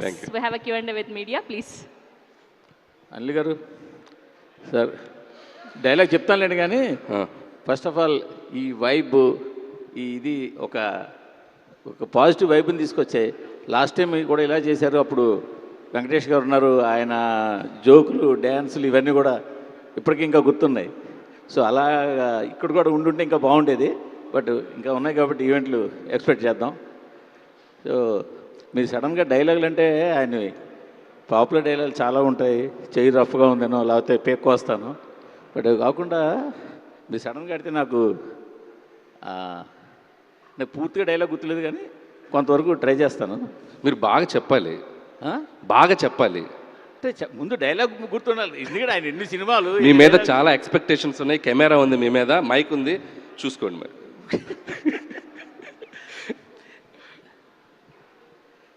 Thank you. We have a Q&A with media, please. Anil గారు sir dialogue చెప్తానులేండి కానీ first of all ఈ vibe ఇది ఒక ఒక పాజిటివ్ వైబ్ని తీసుకొచ్చాయి. లాస్ట్ టైం కూడా ఇలా చేశారు, అప్పుడు వెంకటేష్ గారు ఉన్నారు, ఆయన జోకులు డ్యాన్సులు ఇవన్నీ కూడా ఇప్పటికీ ఇంకా గుర్తున్నాయి. సో అలా ఇక్కడ కూడా ఉండుంటే ఇంకా బాగుండేది, బట్ ఇంకా ఉన్నాయి కాబట్టి ఈవెంట్లు ఎక్స్పెక్ట్ చేద్దాం. సో మీరు సడన్గా డైలాగులు అంటే ఆయన పాపులర్ డైలాగులు చాలా ఉంటాయి, చెయ్యి రఫ్గా ఉందనో లేకపోతే పేక్కు వస్తాను, బట్ అవి కాకుండా మీరు సడన్గా అడిగితే నాకు పూర్తిగా డైలాగ్ గుర్తులేదు కానీ కొంతవరకు ట్రై చేస్తాను. మీరు బాగా చెప్పాలి, బాగా చెప్పాలి. అంటే ముందు డైలాగ్ గుర్తుండాలి, ఎందుకంటే ఆయన ఎన్ని సినిమాలు. మీ మీద చాలా ఎక్స్పెక్టేషన్స్ ఉన్నాయి, కెమెరా ఉంది మీ మీద, మైక్ ఉంది, చూసుకోండి మరి.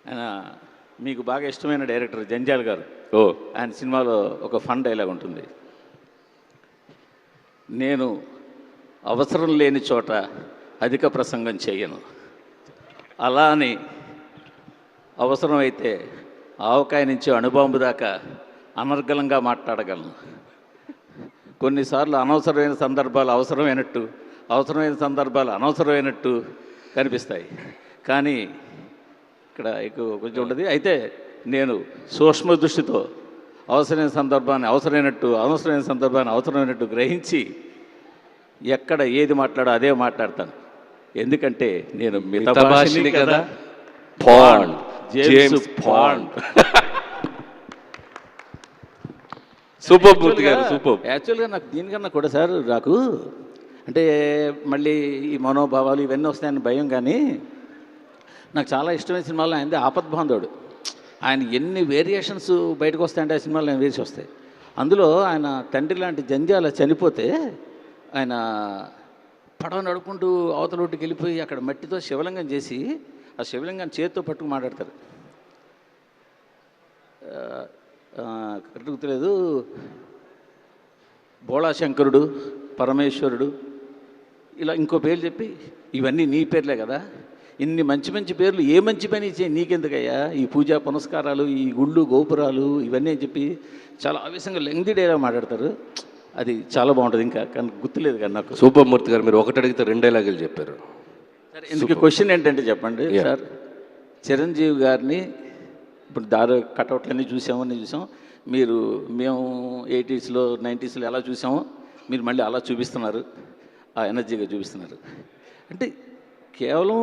ఆయన మీకు బాగా ఇష్టమైన డైరెక్టర్ జంజాల్ గారు. ఆయన సినిమాలో ఒక ఫన్ డైలాగ్ ఉంటుంది, నేను అవసరం లేని చోట అధిక ప్రసంగం చేయను, అలా అని అవసరమైతే ఆవకాయ నుంచి అణుబాంబు దాకా అనర్గళంగా మాట్లాడగలను. కొన్నిసార్లు అనవసరమైన సందర్భాలు అవసరమైనట్టు, అవసరమైన సందర్భాలు అనవసరమైనట్టు కనిపిస్తాయి, కానీ ఇక్కడ ఎక్కువ కొంచెం ఉంటుంది. అయితే నేను సూక్ష్మ దృష్టితో అవసరమైన సందర్భాన్ని అవసరమైనట్టు, అవసరమైన సందర్భాన్ని అవసరమైనట్టు గ్రహించి ఎక్కడ ఏది మాట్లాడో అదే మాట్లాడతాను, ఎందుకంటే నేను మితభాషిని కదా. Bond, James bond. సూపర్ మూర్తి గారు, సూపర్. యాక్చువల్గా నాకు దీనికన్నా కూడా సార్, నాకు అంటే మళ్ళీ ఈ మనోభావాలు ఇవన్నీ వస్తాయని భయం, కానీ నాకు చాలా ఇష్టమైన సినిమాలో ఆయనది ఆపద్బాంధవుడు. ఆయన ఎన్ని వేరియేషన్స్ బయటకు వస్తాయంటే ఆ సినిమాలో ఆయన వేసి వస్తాయి. అందులో ఆయన తండ్రి లాంటి జంజాల చనిపోతే ఆయన పడవ నడుపుకుంటూ అవతల ఒడ్డుకి వెళ్ళిపోయి అక్కడ మట్టితో శివలింగం చేసి ఆ శివలింగాన్ని చేతితో పట్టుకు మాట్లాడతారు. కరెక్ట్ గుర్తులేదు, బోళాశంకరుడు, పరమేశ్వరుడు, ఇలా ఇంకో పేర్లు చెప్పి ఇవన్నీ నీ పేర్లే కదా, ఇన్ని మంచి మంచి పేర్లు ఏ మంచి పని చేయి నీకెందుకయ్యా, ఈ పూజా పునస్కారాలు, ఈ గుళ్ళు గోపురాలు ఇవన్నీ అని చెప్పి చాలా ఆవేశంగా లెంగ్దీ డైలాగ్ మాట్లాడతారు. అది చాలా బాగుంటుంది, ఇంకా కానీ గుర్తులేదు కానీ నాకు. సూపర్ మూర్తి గారు, మీరు ఒకటి అడిగితే 2 డైలాగులు చెప్పారు. సరే, ఇందుకు క్వశ్చన్ ఏంటంటే చెప్పండి సార్, చిరంజీవి గారిని ఇప్పుడు దారి కటౌట్లన్నీ చూసాము, అన్నీ చూసాం, మీరు మేము 80s లో 90s ఎలా చూసామో మీరు మళ్ళీ అలా చూపిస్తున్నారు, ఆ ఎనర్జీగా చూపిస్తున్నారు. అంటే కేవలం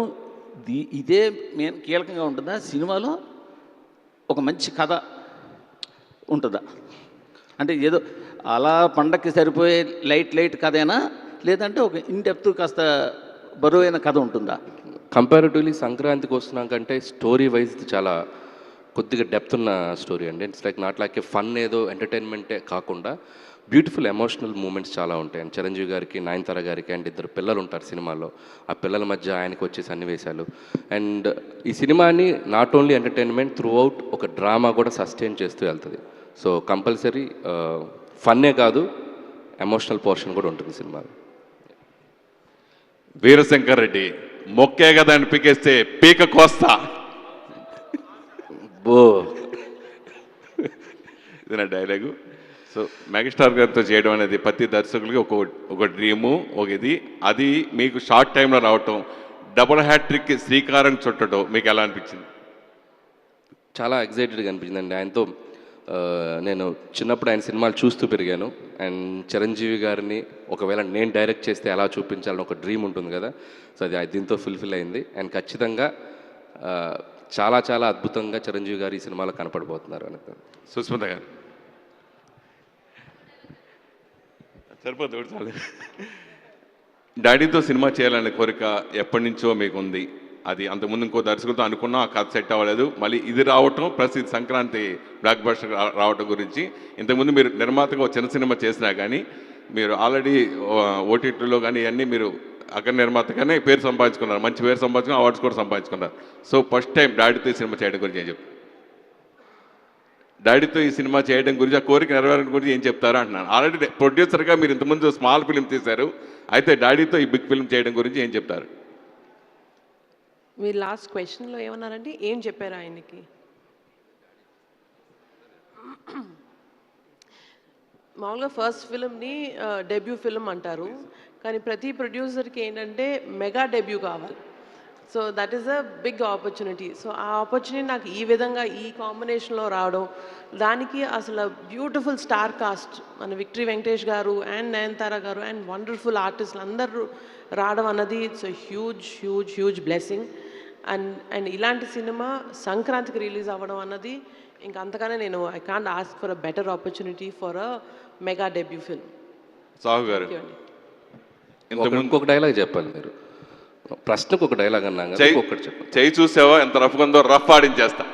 ఇదే మెయిన్ కీలకంగా ఉంటుందా సినిమాలో, ఒక మంచి కథ ఉంటుందా, అంటే ఏదో అలా పండక్కి సరిపోయే లైట్ కథైనా, లేదంటే ఒక ఇన్ డెప్త్ కాస్త బరువైన కథ ఉంటుందా? కంపారిటివ్లీ సంక్రాంతికి వస్తున్నాం కంటే స్టోరీ వైజ్ చాలా కొద్దిగా డెప్త్ ఉన్న స్టోరీ అండి. It's like not like A fun ఏదో ఎంటర్టైన్మెంటే కాకుండా బ్యూటిఫుల్ ఎమోషనల్ మూమెంట్స్ చాలా ఉంటాయి. అండ్ చిరంజీవి గారికి, నయనతార గారికి అండ్ 2 పిల్లలు ఉంటారు సినిమాలో, ఆ పిల్లల మధ్య ఆయనకు వచ్చే సన్నివేశాలు. అండ్ ఈ సినిమాని not only entertainment through out ఒక డ్రామా కూడా సస్టైన్ చేస్తూ వెళ్తుంది. సో కంపల్సరీ ఫన్నే కాదు, ఎమోషనల్ పోర్షన్ కూడా ఉంటుంది సినిమాలో. వీరశంకర్ రెడ్డి మొక్కే కదా అని పీకేస్తే పీక కోస్తా, బో ఇది నా డైలాగు. సో మెగాస్టార్ గారితో చేయడం అనేది ప్రతి దర్శకులకి ఒక డ్రీము, ఒక ఇది. అది మీకు షార్ట్ టైంలో రావటం, డబుల్ హ్యాట్రిక్ శ్రీకారం చుట్టడం మీకు ఎలా అనిపించింది? చాలా ఎగ్జైటెడ్గా అనిపించిందండి. ఆయనతో నేను చిన్నప్పుడు ఆయన సినిమాలు చూస్తూ పెరిగాను. అండ్ చిరంజీవి గారిని ఒకవేళ నేను డైరెక్ట్ చేస్తే ఎలా చూపించాలని ఒక డ్రీమ్ ఉంటుంది కదా, సో అది దీంతో ఫుల్ఫిల్ అయింది. అండ్ ఖచ్చితంగా చాలా చాలా అద్భుతంగా చిరంజీవి గారు ఈ సినిమాలో కనపడిపోతున్నారు అని. సుస్మిత గారు సరిపోతుంది. డాడీతో సినిమా చేయాలనే కోరిక ఎప్పటి నుంచో మీకు ఉంది, అది అంతకుముందు ఇంకో దర్శకులతో అనుకున్నా ఆ కథ సెట్ అవ్వలేదు, మళ్ళీ ఇది రావటం ప్లస్ ఇది సంక్రాంతి బ్లాక్ బస్టర్ రావటం గురించి. ఇంతకుముందు మీరు నిర్మాతగా ఒక చిన్న సినిమా చేసినా కానీ మీరు ఆల్రెడీ ఓటీటీలో కానీ ఇవన్నీ మీరు అక్కడ నిర్మాతగానే పేరు సంపాదించుకున్నారు, మంచి పేరు సంపాదించుకున్నారు, అవార్డ్స్ కూడా సంపాదించుకున్నారు. సో ఫస్ట్ టైం డాడీతో ఈ సినిమా చేయడం గురించి ఏం చెప్తారు? డాడీతో ఈ సినిమా చేయడం గురించి, ఆ కోరిక నెరవేరడం గురించి ఏం చెప్తారా అంటున్నాను. ఆల్రెడీ ప్రొడ్యూసర్గా మీరు ఇంతకుముందు స్మాల్ ఫిల్మ్ తీశారు, అయితే డాడీతో ఈ బిగ్ ఫిల్మ్ చేయడం గురించి ఏం చెప్తారు? మీరు లాస్ట్ క్వశ్చన్లో ఏమన్నారంటే ఏం చెప్పారు ఆయనకి? మామూలుగా ఫస్ట్ ఫిల్మ్ని డెబ్యూ ఫిల్మ్ అంటారు, కానీ ప్రతి ప్రొడ్యూసర్కి ఏంటంటే మెగా డెబ్యూ కావాలి. So that is a big opportunity. So ఆ ఆపర్చునిటీ నాకు ఈ విధంగా ఈ కాంబినేషన్లో రావడం, దానికి అసలు బ్యూటిఫుల్ స్టార్ కాస్ట్ మన విక్టరీ వెంకటేష్ గారు అండ్ నయనతార గారు అండ్ వండర్ఫుల్ ఆర్టిస్టులు అందరూ రావడం అన్నది it's huge huge huge blessing. And ఇలాంటి సినిమా సంక్రాంతికి రిలీజ్ అవ్వడం అన్నది ఇంకా అంతగానే నేను I can't ask for a better opportunity for a mega debut film. Sahu గారు ఇంకొక డైలాగ్ చెప్పాలి మీరు. ప్రశ్నకు ఒక డైలాగ్ అన్నాం కదా, ఒక్కటి చెప్పండి. చేయి చూసావా ఎంత రఫ్గా ఉందో, రఫ్ ఆడించేస్తా.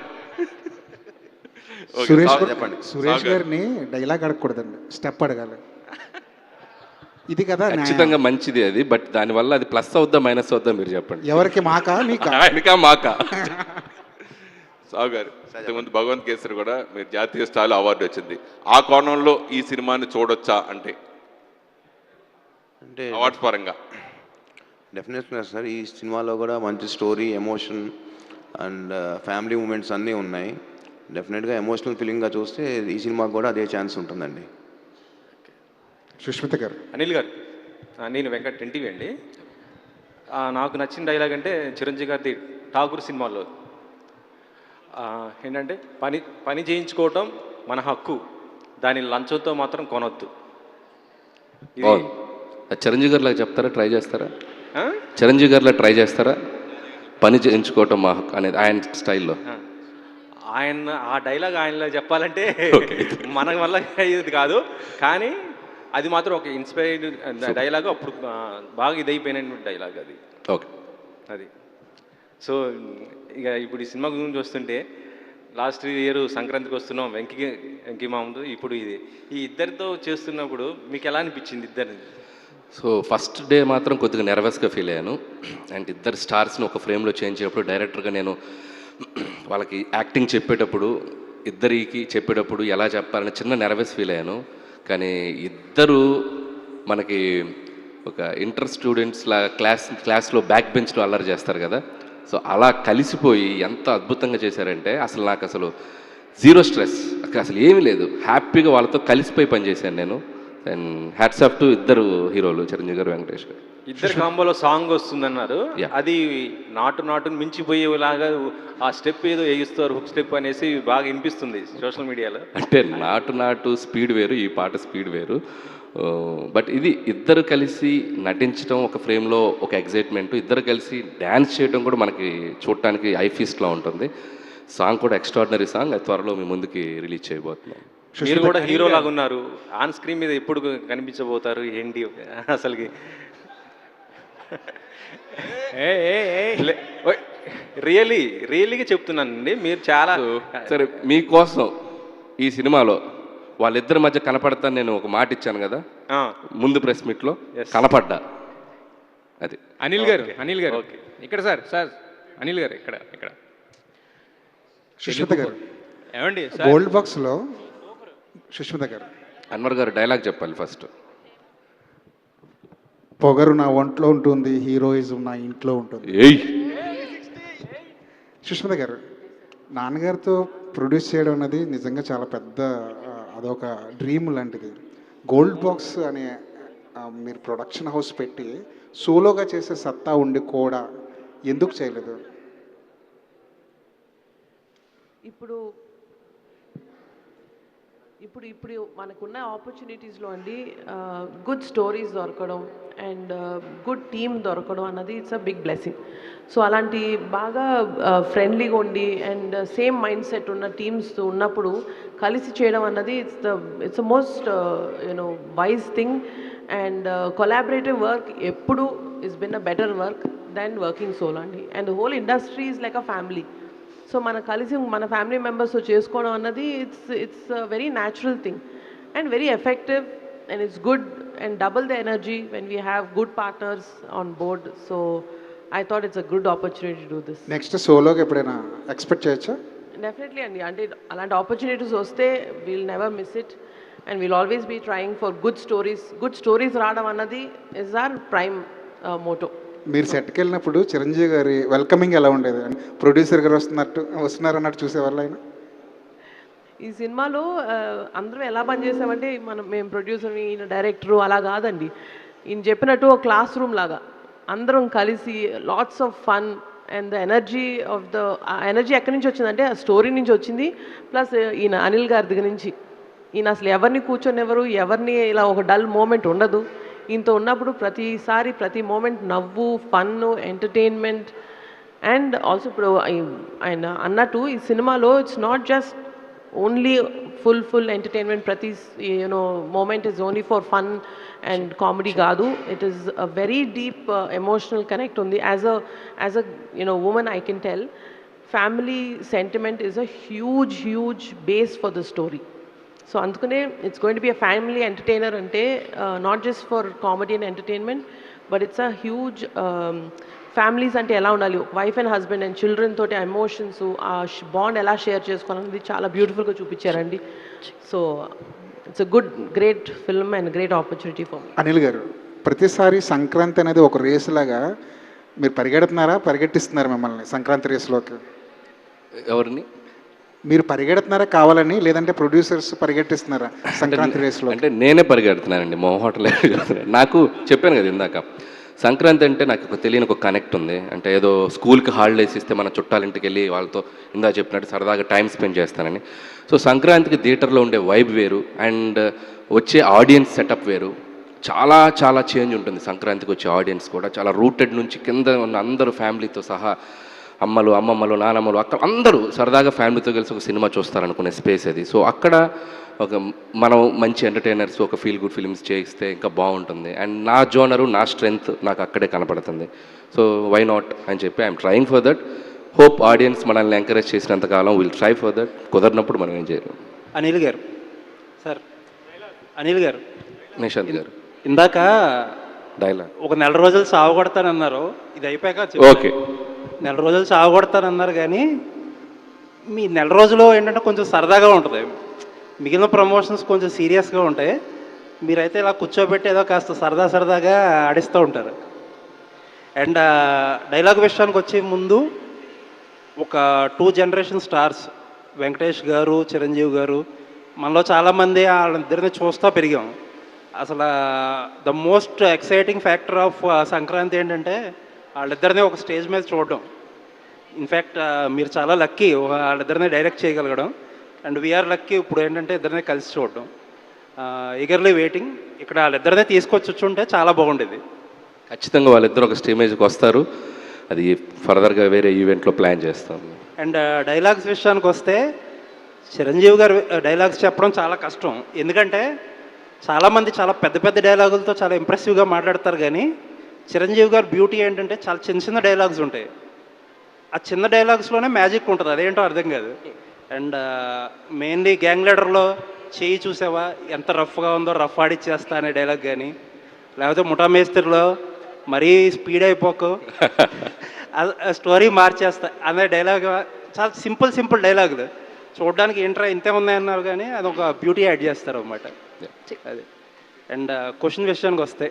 ఓకే, సురేష్ చెప్పండి. సురేష్ సాహు గారు. గారిని డైలాగ్ అడగకూడదండి, స్టెప్ అడగాలి. ఇది కదా న్యాయం. ఖచ్చితంగా మంచిది అది, బట్ దానివల్ల అది ప్లస్ అవుద్దా మైనస్ అవుద్దా మీరు చెప్పండి. ఎవరికి మాకా మీకా? ఆయనకా మాకా? సాహు గారు, ఇంతకుముందు భగవంత్ కేసరి కూడా మీరు జాతీయ స్థాయిలో అవార్డు వచ్చింది. ఆ కోణంలో ఈ సినిమాని చూడొచ్చా అంటే అవార్డ్స్ పరంగా? డెఫినెట్గా సార్, ఈ సినిమాలో కూడా మంచి story, emotion and family moments అన్నీ ఉన్నాయి. డెఫినెట్గా ఎమోషనల్ ఫీలింగ్గా చూస్తే ఈ సినిమాకి కూడా అదే ఛాన్స్ ఉంటుందండి. సుష్మిత గారు. అనిల్ గారు, నేను వెంకట్ ఎన్టీవీ అండి. నాకు నచ్చిన డైలాగ్ అంటే చిరంజీవి గారిది ఠాగూర్ సినిమాలో ఏంటంటే పని చేయించుకోవటం మన హక్కు, దాని లంచంతో మాత్రం కొనొద్దు. ఇది అది చిరంజీవి గారిలా చెప్తారా, ట్రై చేస్తారా? చిరంజీవి గారిలా ట్రై చేస్తారా? పని చేయించుకోవటం మా హక్కు అనేది ఆయన స్టైల్లో. ఆయన ఆ డైలాగ్ ఆయనలో చెప్పాలంటే మన వల్ల ఇది కాదు, కానీ అది మాత్రం ఒక ఇన్స్పైర్డ్ డైలాగ్. అప్పుడు బాగా ఇదైపోయిన డైలాగ్ అది. ఓకే, అది. సో ఇక ఇప్పుడు ఈ సినిమా గురించి వస్తుంటే లాస్ట్ ఇయర్ సంక్రాంతికి వస్తున్నాం వెంకీ మామూలు, ఇప్పుడు ఇది ఈ ఇద్దరితో చేస్తున్నప్పుడు మీకు ఎలా అనిపించింది ఇద్దరిని? సో ఫస్ట్ డే మాత్రం కొద్దిగా నెర్వస్గా ఫీల్ అయ్యాను. అండ్ ఇద్దరు స్టార్స్ని ఒక ఫ్రేమ్లో చేంజ్ చేసేటప్పుడు డైరెక్టర్గా నేను వాళ్ళకి యాక్టింగ్ చెప్పేటప్పుడు, ఇద్దరికి చెప్పేటప్పుడు ఎలా చెప్పాలని చిన్న నెర్వస్ ఫీల్ అయ్యాను. కానీ ఇద్దరు మనకి ఒక ఇంటర్ స్టూడెంట్స్లా క్లాస్లో బ్యాక్ బెంచ్లో అల్లరి చేస్తారు కదా, సో అలా కలిసిపోయి ఎంత అద్భుతంగా చేశారంటే అసలు నాకు అసలు జీరో స్ట్రెస్, అసలు ఏమీ లేదు, హ్యాపీగా వాళ్ళతో కలిసిపోయి పనిచేశాను నేను. అండ్ హ్యాట్స్ ఆఫ్ టు ఇద్దరు హీరోలు, చిరంజీవి గారు, వెంకటేష్ గారు. ఇద్దరు కాంబోలో సాంగ్ వస్తుందన్నారు, అది నాటును మించిపోయేలాగా ఆ స్టెప్ ఏదో వేయిస్తారు, హుక్ స్టెప్ అనేసి బాగా వినిపిస్తుంది సోషల్ మీడియాలో. అంటే నాటు స్పీడ్ వేరు, ఈ పాట స్పీడ్ వేరు. బట్ ఇది ఇద్దరు కలిసి నటించడం ఒక ఫ్రేమ్లో ఒక ఎగ్జైట్మెంట్, ఇద్దరు కలిసి డ్యాన్స్ చేయడం కూడా మనకి చూడటానికి ఐ ఫీస్ట్లా ఉంటుంది. సాంగ్ కూడా ఎక్స్ట్రాడినరీ సాంగ్, అది త్వరలో మీ ముందుకి రిలీజ్ చేయబోతున్నాం. మీరు కూడా హీరో లాగా ఉన్నారు, ఆన్ స్క్రీన్ మీద ఎప్పుడు కనిపించబోతారు ఏంటి అసలుకి? రియల్లీగా చెప్తున్నానండి, మీరు చాలా సరే మీకోసం ఈ సినిమాలో వాళ్ళిద్దరి మధ్య కనపడతాను నేను ఒక మాట ఇచ్చాను కదా ముందు ప్రెస్ మీట్లో, కనపడ్డా. అది అనిల్ గారు ఇక్కడ సార్ అనిల్ గారు ఇక్కడ సుష్మిత గారు ఏమండి గోల్డ్ బాక్స్లో సుష్మిత గారు. అన్వర్ గారు డైలాగ్ చెప్పాలి ఫస్ట్. పొగరు నా ఒంట్లో ఉంటుంది, హీరోయిజం నా ఇంట్లో ఉంటుంది. ఏయ్ సుష్మిత గారు, నాన్నగారితో ప్రొడ్యూస్ చేయడం అనేది నిజంగా చాలా పెద్ద అదొక డ్రీమ్ లాంటిది. గోల్డ్ బాక్స్ అనే మీరు ప్రొడక్షన్ హౌస్ పెట్టి సోలోగా చేసే సత్తా ఉండి కూడా ఎందుకు చేయలేదు? ఇప్పుడు ఇప్పుడు ఇప్పుడు మనకున్న ఆపర్చునిటీస్లో అండి గుడ్ స్టోరీస్ దొరకడం అండ్ గుడ్ టీమ్ దొరకడం అన్నది it's a big blessing. So అలాంటి బాగా ఫ్రెండ్లీగా ఉండి అండ్ సేమ్ మైండ్ సెట్ ఉన్న టీమ్స్ ఉన్నప్పుడు కలిసి చేయడం అన్నది it's the most you know wise thing. And collaborative work ఎప్పుడు is been a better work than working solo అండి. And whole industry is like a family. So మన కలిసి మన ఫ్యామిలీ మెంబర్స్తో చేసుకోవడం అన్నది it's very natural thing and very effective and it's good and double the energy when we have good partners on board. So I thought it's a good opportunity to do this. Next సోలోకి ఎప్పుడైనా expect చేయొచ్చా? Definitely అండి, అంటే అలాంటి opportunities వస్తే we'll never miss it and we'll always be trying for good stories రావడం అన్నది is are prime Moto. మీరు సెట్కి వెళ్ళినప్పుడు చిరంజీవి గారి వెల్కమింగ్ ఎలా ఉండేది? ప్రొడ్యూసర్ గారు వస్తున్నారు అన్నట్టు చూసేవాళ్ళు ఆయన? ఈ సినిమాలో అందరం ఎలా పనిచేసామంటే మేము ప్రొడ్యూసర్ ఈయన డైరెక్టరు అలా కాదండి. ఈయన చెప్పినట్టు ఒక క్లాస్ రూమ్ లాగా అందరం కలిసి lots of fun and the energy of the energy ఎక్కడి నుంచి వచ్చిందంటే ఆ స్టోరీ నుంచి వచ్చింది. ప్లస్ ఈయన అనిల్ గారి దగ్గర నుంచి ఈయన అసలు ఎవరిని కూర్చొనివ్వరు, ఎవరిని ఇలా ఒక డల్ మూమెంట్ ఉండదు. ఈయనతో ఉన్నప్పుడు ప్రతిసారి ప్రతి మూమెంట్ నవ్వు, ఫన్, ఎంటర్టైన్మెంట్. అండ్ ఆల్సో ఇప్పుడు ఆయన అన్నట్టు ఈ సినిమాలో it's not just only full entertainment, ప్రతి moment is only for fun and comedy కాదు. It is a very deep emotional connect ఉంది. As a woman I can tell family sentiment is a huge base for the story. So అందుకనే it's going to be a family entertainer అంటే not just for comedy and entertainment but it's a huge families అంటే ఎలా ఉండాలి, wife and husband and children తోటి emotions, ఆ bond ఎలా share చేసుకోవాలనేది చాలా బ్యూటిఫుల్గా చూపించారండి. So it's a great film and great opportunity for me. Anil గారు, ప్రతిసారి సంక్రాంతి అనేది ఒక రేస్ లాగా మీరు పరిగెట్టిస్తున్నారా మిమ్మల్ని సంక్రాంతి రేసులోకి? ఎవరిని? మీరు పరిగెడుతున్నారా కావాలని, లేదంటే ప్రొడ్యూసర్స్ పరిగెట్టిస్తున్నారా సంక్రాంతి రేస్లో? అంటే నేనే పరిగెడుతున్నానండి, మొహోటలే. నాకు చెప్పాను కదా ఇందాక, సంక్రాంతి అంటే నాకు ఒక తెలియని ఒక కనెక్ట్ ఉంది. అంటే ఏదో స్కూల్కి హాలిడేస్ ఇస్తే మన చుట్టాలింటికి వెళ్ళి వాళ్ళతో ఇందా చెప్పినట్టు సరదాగా టైం స్పెండ్ చేస్తానని. సో సంక్రాంతికి థియేటర్లో ఉండే వైబ్ వేరు అండ్ వచ్చే ఆడియన్స్ సెటప్ వేరు. చాలా చాలా చేంజ్ ఉంటుంది సంక్రాంతికి వచ్చే ఆడియన్స్ కూడా. చాలా రూటెడ్ నుంచి కింద ఉన్న అందరూ ఫ్యామిలీతో సహా, అమ్మలు, అమ్మమ్మలు, నానమ్మలు, అక్కడ అందరూ సరదాగా ఫ్యామిలీతో కలిసి ఒక సినిమా చూస్తారనుకునే స్పేస్ అది. సో అక్కడ ఒక మనం మంచి ఎంటర్టైనర్స్, ఒక ఫీల్ గుడ్ ఫిల్మ్స్ చేయిస్తే ఇంకా బాగుంటుంది. అండ్ నా జోనరు, నా స్ట్రెంగ్త్ నాకు అక్కడే కనపడుతుంది. సో వై నాట్ అని చెప్పి I'm trying for that. Hope audience మనల్ని ఎంకరేజ్ చేసినంతకాలం విల్ ట్రై ఫర్ దట్. కుదరినప్పుడు మనం ఏం చేయలేం. అనిల్ గారు, సార్ అనిల్ గారు, నిశాంత్ గారు ఇందాక డైలాగ్ ఒక నెల రోజులు సాగు కొడతానన్నారు. ఇది అయిపోయాక ఓకే, నెల రోజులు సాగు కొడతానన్నారు, కానీ మీ నెల రోజులు ఏంటంటే కొంచెం సరదాగా ఉంటుంది. మిగిలిన ప్రమోషన్స్ కొంచెం సీరియస్గా ఉంటాయి. మీరైతే ఇలా కూర్చోబెట్టి ఏదో కాస్త సరదాగా ఆడిస్తూ ఉంటారు. అండ్ డైలాగ్ విషయానికి వచ్చే ముందు ఒక 2 జనరేషన్ స్టార్స్, వెంకటేష్ గారు, చిరంజీవి గారు, మనలో చాలామంది వాళ్ళిద్దరిని చూస్తూ పెరిగాం. అసలు the most exciting factor of Sankranti ఏంటంటే వాళ్ళిద్దరిని ఒక స్టేజ్ మీద చూడడం. ఇన్ఫ్యాక్ట్ మీరు చాలా లక్కీ వాళ్ళిద్దరిని డైరెక్ట్ చేయగలగడం. అండ్ వీఆర్ లక్కీ ఇప్పుడు ఏంటంటే ఇద్దరిని కలిసి చూడడం. Eagerly waiting. ఇక్కడ వాళ్ళిద్దరినే తీసుకొచ్చుంటే చాలా బాగుండేది. ఖచ్చితంగా వాళ్ళిద్దరు ఒక స్టేమేజ్కి వస్తారు. అది ఫర్దర్గా వేరే ఈవెంట్లో ప్లాన్ చేస్తాం. అండ్ డైలాగ్స్ విషయానికి వస్తే చిరంజీవి గారు డైలాగ్స్ చెప్పడం చాలా కష్టం. ఎందుకంటే చాలామంది చాలా పెద్ద డైలాగులతో చాలా ఇంప్రెసివ్గా మాట్లాడతారు, కానీ చిరంజీవి గారు బ్యూటీ ఏంటంటే చాలా చిన్న డైలాగ్స్ ఉంటాయి. ఆ చిన్న డైలాగ్స్లోనే మ్యాజిక్ ఉంటుంది, అదేంటో అర్థం కాదు. అండ్ మెయిన్లీ గ్యాంగ్ లీడర్లో చేయి చూసావా ఎంత రఫ్గా ఉందో, రఫ్ ఆడిచ్చేస్తా అనే డైలాగ్ కానీ, లేకపోతే ముఠా మేస్త్రిలో మరీ స్పీడ్ అయిపోకు స్టోరీ మార్చేస్తా అనే డైలాగ్. చాలా సింపుల్ డైలాగులు చూడడానికి ఏంట్రా ఇంతే ఉన్నాయన్నారు, కానీ అది ఒక బ్యూటీ యాడ్ చేస్తారు అన్నమాట. అది. అండ్ క్వశ్చన్ విషయానికి వస్తే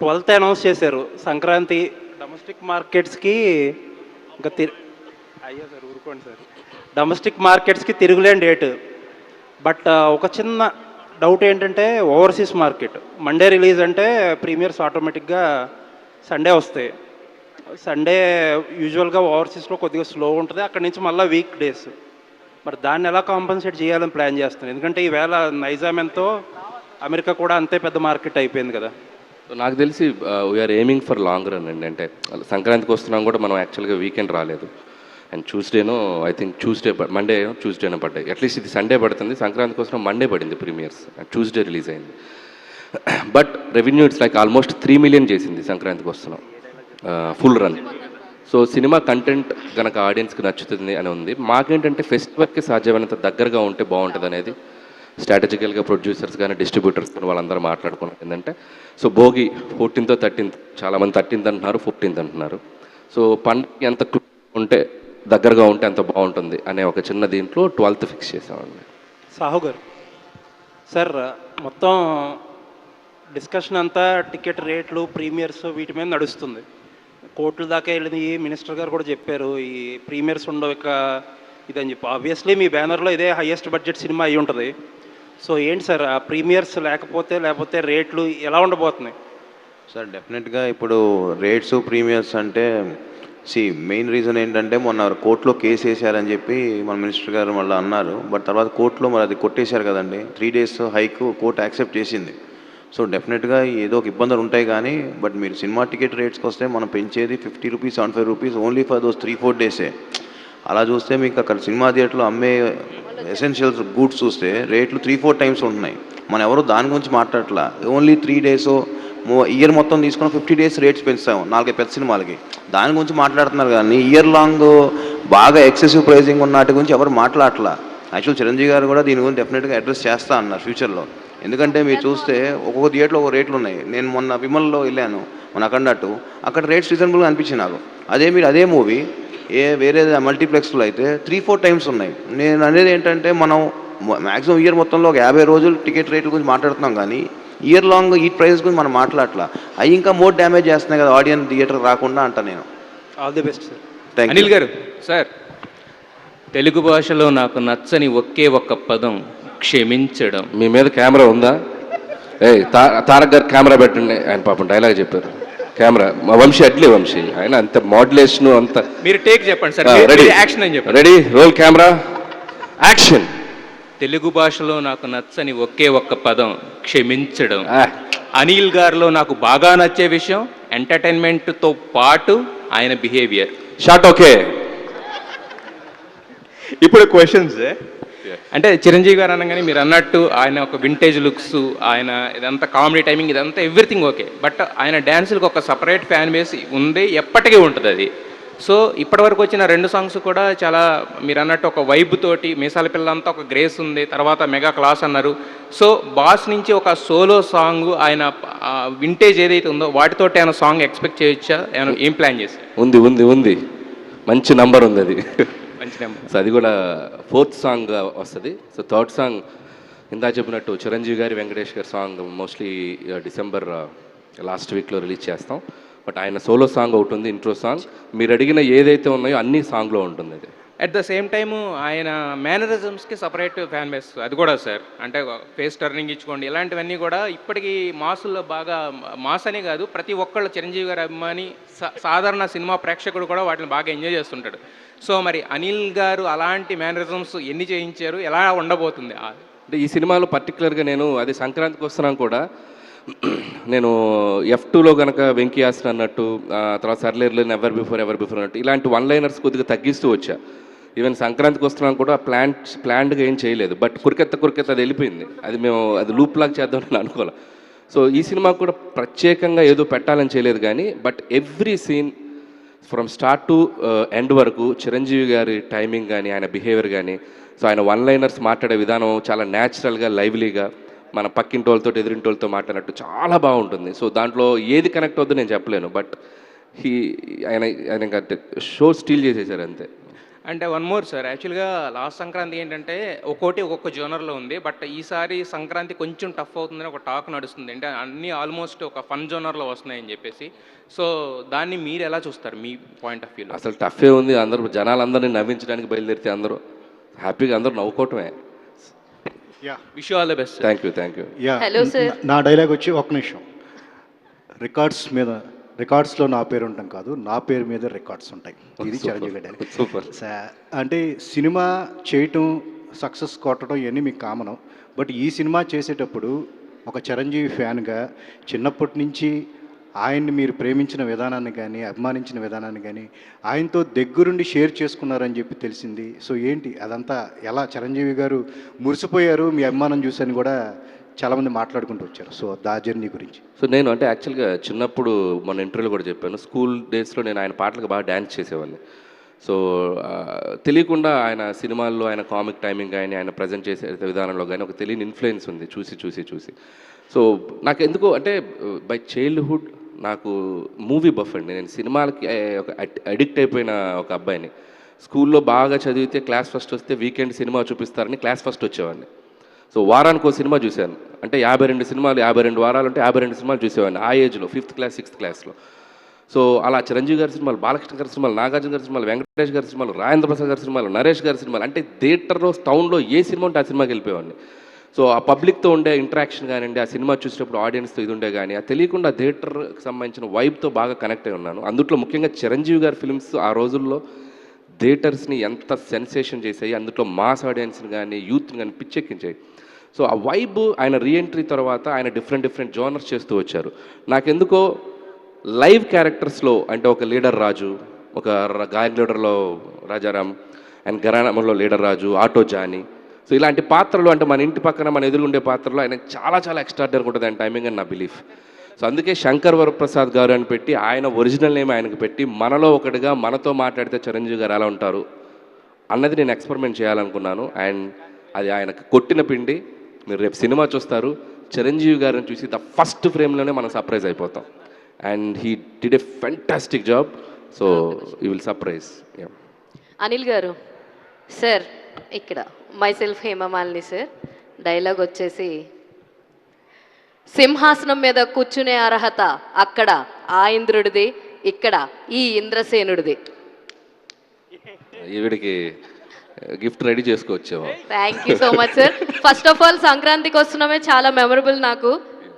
12th అనౌన్స్ చేశారు సంక్రాంతి డొమెస్టిక్ మార్కెట్స్కి. ఇంకా అయ్యో సార్ ఊరుకోండి సార్, డొమెస్టిక్ మార్కెట్స్కి తిరుగులేని డేటు. బట్ ఒక చిన్న డౌట్ ఏంటంటే ఓవర్సీస్ మార్కెట్ మండే రిలీజ్ అంటే ప్రీమియర్స్ ఆటోమేటిక్గా సండే వస్తాయి. సండే యూజువల్గా ఓవర్సీస్లో కొద్దిగా స్లో ఉంటుంది, అక్కడి నుంచి మళ్ళీ వీక్ డేస్. మరి దాన్ని ఎలా కాంపన్సేట్ చేయాలని ప్లాన్ చేస్తున్నాను? ఎందుకంటే ఈవేళ నైజాం ఎంతో, అమెరికా కూడా అంతే పెద్ద మార్కెట్ అయిపోయింది కదా. నాకు తెలిసి we're aiming for long run అండి. అంటే సంక్రాంతికి వస్తున్నాం కూడా మనం యాక్చువల్గా వీకెండ్ రాలేదు. అండ్ ట్యూస్డేనో ఐ థింక్ ట్యూస్డేనో పడ్డాయి. అట్లీస్ట్ ఇది సండే పడుతుంది, సంక్రాంతికి వస్తున్నాం మండే పడింది ప్రీమియర్స్, ట్యూస్డే రిలీజ్ అయింది. But revenue it's like almost 3 million చేసింది Sankranthiki Vasthunnam full run. So cinema content కనుక ఆడియన్స్కి నచ్చుతుంది అని ఉంది. మాకేంటంటే ఫెస్టివల్కి సాధ్యమైనంత దగ్గరగా ఉంటే బాగుంటుంది అనేది స్ట్రాటజికల్గా ప్రొడ్యూసర్స్ కానీ డిస్ట్రిబ్యూటర్స్ కానీ వాళ్ళందరూ మాట్లాడుకున్నారు. ఏంటంటే సో భోగి 14th 13th, చాలామంది 13th అంటున్నారు, 15th అంటున్నారు. సో పండుగ ఎంత ఉంటే దగ్గరగా ఉంటే అంత బాగుంటుంది అనే ఒక చిన్న దీంట్లో 12th ఫిక్స్ చేసామండి. సాహు గారు, సార్ మొత్తం డిస్కషన్ అంతా టికెట్ రేట్లు, ప్రీమియర్స్ వీటి మీద నడుస్తుంది. కోర్టుల దాకా వెళ్ళింది. మినిస్టర్ గారు కూడా చెప్పారు ఈ ప్రీమియర్స్ ఉండవు, ఇక ఇదని చెప్పి ఆబ్వియస్లీ మీ బ్యానర్లో ఇదే హైయెస్ట్ బడ్జెట్ సినిమా అయి ఉంటుంది. సో ఏంటి సార్ ఆ ప్రీమియర్స్ లేకపోతే రేట్లు ఎలా ఉండబోతున్నాయి? సార్ డెఫినెట్గా ఇప్పుడు రేట్స్ ప్రీమియర్స్ అంటే మెయిన్ రీజన్ ఏంటంటే మొన్న కోర్టులో కేసు వేసారని చెప్పి మన మినిస్టర్ గారు మళ్ళీ అన్నారు. బట్ తర్వాత కోర్టులో మరి అది కొట్టేశారు కదండి. 3 days హైక్ కోర్టు యాక్సెప్ట్ చేసింది. సో డెఫినెట్గా ఏదో ఒక ఇబ్బందులు ఉంటాయి కానీ బట్ మీరు సినిమా టికెట్ రేట్స్కి వస్తే మనం పెంచేది 50 rupees 75 rupees only for those 3-4 days. అలా చూస్తే మీకు అక్కడ సినిమా థియేటర్లో అమ్మే ఎసెన్షియల్స్ గూడ్స్ చూస్తే రేట్లు 3-4 times ఉంటున్నాయి. మనం ఎవరు దాని గురించి మాట్లాడట్లా. ఓన్లీ 3 days ఇయర్ మొత్తం తీసుకుని 50 days రేట్స్ పెంచుతాము 4 పెద్ద సినిమాలకి. దాని గురించి మాట్లాడుతున్నారు కానీ ఇయర్ లాంగ్ బాగా ఎక్సెసివ్ ప్రైజింగ్ ఉన్న వాటి గురించి ఎవరు మాట్లాడట్లా. యాక్చువల్ చిరంజీవి గారు కూడా దీని గురించి డెఫినెట్గా అడ్రస్ చేస్తా అన్నారు ఫ్యూచర్లో. ఎందుకంటే మీరు చూస్తే ఒక్కొక్క థియేటర్లో ఒక రేట్లు ఉన్నాయి. నేను మొన్న విమల్లో వెళ్ళాను మన అక్కడ రేట్స్ రీజనబుల్గా అనిపించింది నాకు. అదే మూవీ వేరే మల్టీప్లెక్స్లో అయితే 3-4 times ఉన్నాయి. నేను అనేది ఏంటంటే మనం మ్యాక్సిమం ఇయర్ మొత్తంలో ఒక 50 రోజులు టికెట్ రేట్ల గురించి మాట్లాడుతున్నాం కానీ ఇయర్ లాంగ్ ఈ ప్రైజెస్ గురించి మనం మాట్లాడట్లా. అవి ఇంకా మోర్ డ్యామేజ్ చేస్తున్నాయి కదా ఆడియన్స్ థియేటర్ రాకుండా అంట. నేను all the best sir. Thank Anil గారు సార్, తెలుగు భాషలో నాకు నచ్చని ఒకే ఒక్క పదం క్షమించడం. మీ మీద కెమెరా ఉందా? తారక్ గారు కెమెరా పెట్టండి. ఆయన పాపం డైలాగ్ చెప్పారు. కెమెరా మా వంశీ అడ్లీ వంశీ ఆయన అంత మోడ్యులేషన్ అంత. మీరు టేక్ చెప్పండి సార్. రెడీ యాక్షన్ అని చెప్పండి. Ready roll camera action. Telugu భాషలో నాకు నచ్చని ఒకే ఒక్క పదం క్షమించడం. అనిల్ గారిలో నాకు బాగా నచ్చే విషయం ఎంటర్టైన్మెంట్తో పాటు ఆయన బిహేవియర్. Short okay. ఇప్పుడు క్వశ్చన్స్ అంటే చిరంజీవి గారు అనగానే మీరు అన్నట్టు ఆయన ఒక వింటేజ్ లుక్స్, ఆయన ఇదంతా కామెడీ టైమింగ్, ఇదంతా ఎవ్రీథింగ్ ఓకే. బట్ ఆయన డ్యాన్సులకు ఒక సపరేట్ ఫ్యాన్ బేస్ ఉంది, ఎప్పటికీ ఉంటుంది అది. సో ఇప్పటివరకు వచ్చిన 2 songs కూడా చాలా మీరు అన్నట్టు ఒక వైబ్ తోటి, మీసాల పిల్లంతా ఒక గ్రేస్ ఉంది, తర్వాత మెగా క్లాస్ అన్నారు. సో బాస్ నుంచి ఒక సోలో సాంగ్ ఆయన వింటేజ్ ఏదైతే ఉందో వాటితోటి ఆయన సాంగ్ ఎక్స్పెక్ట్ చేయొచ్చా? ఆయన ఏం ప్లాన్ చేశారు? ఉంది మంచి నంబర్ ఉంది అది. మంచి నెంబర్. సో అది కూడా 4th song వస్తుంది. సో 3rd song ఇందా చెప్పినట్టు చిరంజీవి గారి వెంకటేష్ గారి సాంగ్ మోస్ట్లీ డిసెంబర్ లాస్ట్ వీక్లో రిలీజ్ చేస్తాం. బట్ ఆయన సోలో సాంగ్ ఒకటి ఉంది, ఇంట్రో సాంగ్. మీరు అడిగిన ఏదైతే ఉన్నాయో అన్ని సాంగ్లో ఉంటుంది అది. అట్ ద సేమ్ టైము ఆయన మేనరిజమ్స్కి సపరేట్ ఫ్యాన్ బేస్ అది కూడా సార్. అంటే ఫేస్ టర్నింగ్ ఇచ్చుకోండి, ఇలాంటివన్నీ కూడా ఇప్పటికీ మాసుల్లో బాగా మాస్ అనే కాదు, ప్రతి ఒక్కళ్ళు చిరంజీవి గారి అభిమాని సాధారణ సినిమా ప్రేక్షకుడు కూడా వాటిని బాగా ఎంజాయ్ చేస్తుంటాడు. సో మరి అనిల్ గారు అలాంటి మేనరిజమ్స్ ఎన్ని చేయించారు, ఎలా ఉండబోతుంది? అంటే ఈ సినిమాలో పర్టికులర్గా నేను అది సంక్రాంతికి వస్తున్నాను కూడా నేను F2లో కనుక వెంకీ ఆసన్ అన్నట్టు, తర్వాత సర్లేర్లో ఎవర్ బిఫోర్ అన్నట్టు ఇలాంటి 1-liners కొద్దిగా తగ్గిస్తూ వచ్చా. ఈవెన్ సంక్రాంతికి వస్తున్నాను కూడా ప్లాన్డ్గా ఏం చేయలేదు. బట్ కురికెత్త అది వెళ్ళిపోయింది. అది లూప్ లాగా చేద్దామని అనుకోవాలి. సో ఈ సినిమా కూడా ప్రత్యేకంగా ఏదో పెట్టాలని చేయలేదు కానీ but every scene from start to end వరకు చిరంజీవి గారి టైమింగ్ కానీ ఆయన బిహేవియర్ కానీ, సో ఆయన 1-liners మాట్లాడే విధానం చాలా న్యాచురల్గా లైవ్లీగా మన పక్కింటోళ్ళతో ఎదురింటోళ్ళతో మాట్లాడినట్టు చాలా బాగుంటుంది. సో దాంట్లో ఏది కనెక్ట్ అవుద్దో నేను చెప్పలేను. బట్ ఆయన షో స్టీల్ చేసేసారు అంతే. అంటే వన్ మోర్ సార్, యాక్చువల్గా లాస్ట్ సంక్రాంతి ఏంటంటే ఒక్కొక్క జోనర్లో ఉంది. బట్ ఈసారి సంక్రాంతి కొంచెం టఫ్ అవుతుందని ఒక టాక్ నడుస్తుంది. అంటే అన్నీ ఆల్మోస్ట్ ఒక ఫన్ జోనర్లో వస్తున్నాయని చెప్పేసి. సో దాన్ని మీరు ఎలా చూస్తారు మీ పాయింట్ ఆఫ్ వ్యూలో? అసలు టఫే ఉంది. అందరూ జనాలందరినీ నవ్వించడానికి బయలుదేరితే అందరూ హ్యాపీగా అందరూ నవ్వుకోవటమే. Wish you all the best. Thank you. Hello, sir. నా డైలాగ్ వచ్చి ఒక నిమిషం. రికార్డ్స్లో నా పేరు ఉంటాం కాదు, నా పేరు మీద రికార్డ్స్ ఉంటాయి. ఇది చిరంజీవి డైలాగ్. సూపర్. అంటే సినిమా చేయటం, సక్సెస్ కొట్టడం ఇవన్నీ మీకు కామను. బట్ ఈ సినిమా చేసేటప్పుడు ఒక చిరంజీవి ఫ్యాన్గా చిన్నప్పటి నుంచి ఆయన్ని మీరు ప్రేమించిన విధానాన్ని కానీ అభిమానించిన విధానాన్ని కానీ ఆయనతో దగ్గరుండి షేర్ చేసుకున్నారని చెప్పి తెలిసింది. సో ఏంటి అదంతా ఎలా చిరంజీవి గారు మురిసిపోయారు మీ అభిమానం చూసని కూడా చాలామంది మాట్లాడుకుంటూ వచ్చారు. సో దా జర్నీ గురించి. సో నేను అంటే యాక్చువల్గా చిన్నప్పుడు మన ఇంటర్వ్యూలో కూడా చెప్పాను, స్కూల్ డేస్లో నేను ఆయన పాటలకు బాగా డ్యాన్స్ చేసేవాడిని. సో తెలియకుండా ఆయన సినిమాల్లో ఆయన కామిక్ టైమింగ్ కానీ ఆయన ప్రజెంట్ చేసే విధానంలో కానీ ఒక తెలియని ఇన్ఫ్లుయెన్స్ ఉంది చూసి. సో నాకు ఎందుకు అంటే బై చైల్డ్హుడ్ నాకు మూవీ బఫ్ అండి. నేను సినిమాలకి ఒక అడిక్ట్ అయిపోయిన ఒక అబ్బాయిని. స్కూల్లో బాగా చదివితే క్లాస్ ఫస్ట్ వస్తే వీకెండ్ సినిమా చూపిస్తారని క్లాస్ ఫస్ట్ వచ్చేవాడిని. సో వారానికి ఒక సినిమా చూశాను. అంటే 52 సినిమాలు, 52 వారాలు అంటే 52 సినిమాలు చూసేవాడిని ఆ ఏజ్లో, 5th క్లాస్ 6th క్లాస్లో. సో అలా చిరంజీవి గారి సినిమాలు, బాలకృష్ణ గారి సినిమాలు, నాగార్జున గారి సినిమాలు, వెంకటేష్ గారి సినిమాలు, రాజేంద్ర ప్రసాద్ గారి సినిమాలు, నరేష్ గారి సినిమాలు, అంటే థియేటర్లో టౌన్లో ఏ సినిమా ఉంటే ఆ సినిమాకి వెళ్ళిపోయేవాడిని. సో ఆ పబ్లిక్తో ఉండే ఇంటరాక్షన్ కానివ్వండి, ఆ సినిమా చూసేటప్పుడు ఆడియన్స్తో ఇది ఉండే కానీ, అది తెలియకుండా థియేటర్కి సంబంధించిన వైబ్తో బాగా కనెక్ట్ అయి ఉన్నాను. అందులో ముఖ్యంగా చిరంజీవి గారి ఫిల్మ్స్ ఆ రోజుల్లో థియేటర్స్ని ఎంత సెన్సేషన్ చేసాయి, అందులో మాస్ ఆడియన్స్ని కానీ యూత్ని కానీ పిచ్చెక్కించాయి. సో ఆ వైబ్ ఆయన రీఎంట్రీ తర్వాత ఆయన డిఫరెంట్ జోనర్స్ చేస్తూ వచ్చారు. నాకెందుకో లైవ్ క్యారెక్టర్స్లో అంటే ఒక లీడర్ రాజు, ఒక గాయన లీడర్లో రాజారాం అండ్ గరాణంలో leader Raju, auto Johnny, so ఇలాంటి పాత్రలు అంటే మన ఇంటి పక్కన మన ఎదురుగుండే పాత్రలు ఆయన చాలా ఎక్స్ట్రాడనరీ ఉంటుంది ఆయన టైమింగ్ అని నా బిలీఫ్. సో అందుకే శంకర్ వరప్రసాద్ గారు అని పెట్టి ఆయన ఒరిజినల్ నేమ్ ఆయనకు పెట్టి మనలో ఒకటిగా మనతో మాట్లాడితే చిరంజీవి గారు ఎలా ఉంటారు అన్నది నేను ఎక్స్పెరిమెంట్ చేయాలనుకున్నాను. అండ్ అది ఆయనకు కొట్టిన పిండి. మీరు రేపు సినిమా చూస్తారు, చిరంజీవి గారిని చూసి ద ఫస్ట్ ఫ్రేమ్లోనే మనం సర్ప్రైజ్ అయిపోతాం. And he did a fantastic job. So you will surprise. Anil గారు సార్, ఇక్కడ మైసెల్ఫ్ హేమమాలిని సార్, డైలాగ్ వచ్చేసి సింహాసనం మీద కూర్చునే అర్హత అక్కడ ఆ ఇంద్రుడిది, ఇక్కడ ఈ ఇంద్రసేనుడిది. ఈవిడికి గిఫ్ట్ రెడీ చేసుకోవచ్చేమో. Thank you so much sir. First of all సంక్రాంతికి వస్తున్నామే చాలా మెమరబుల్ నాకు.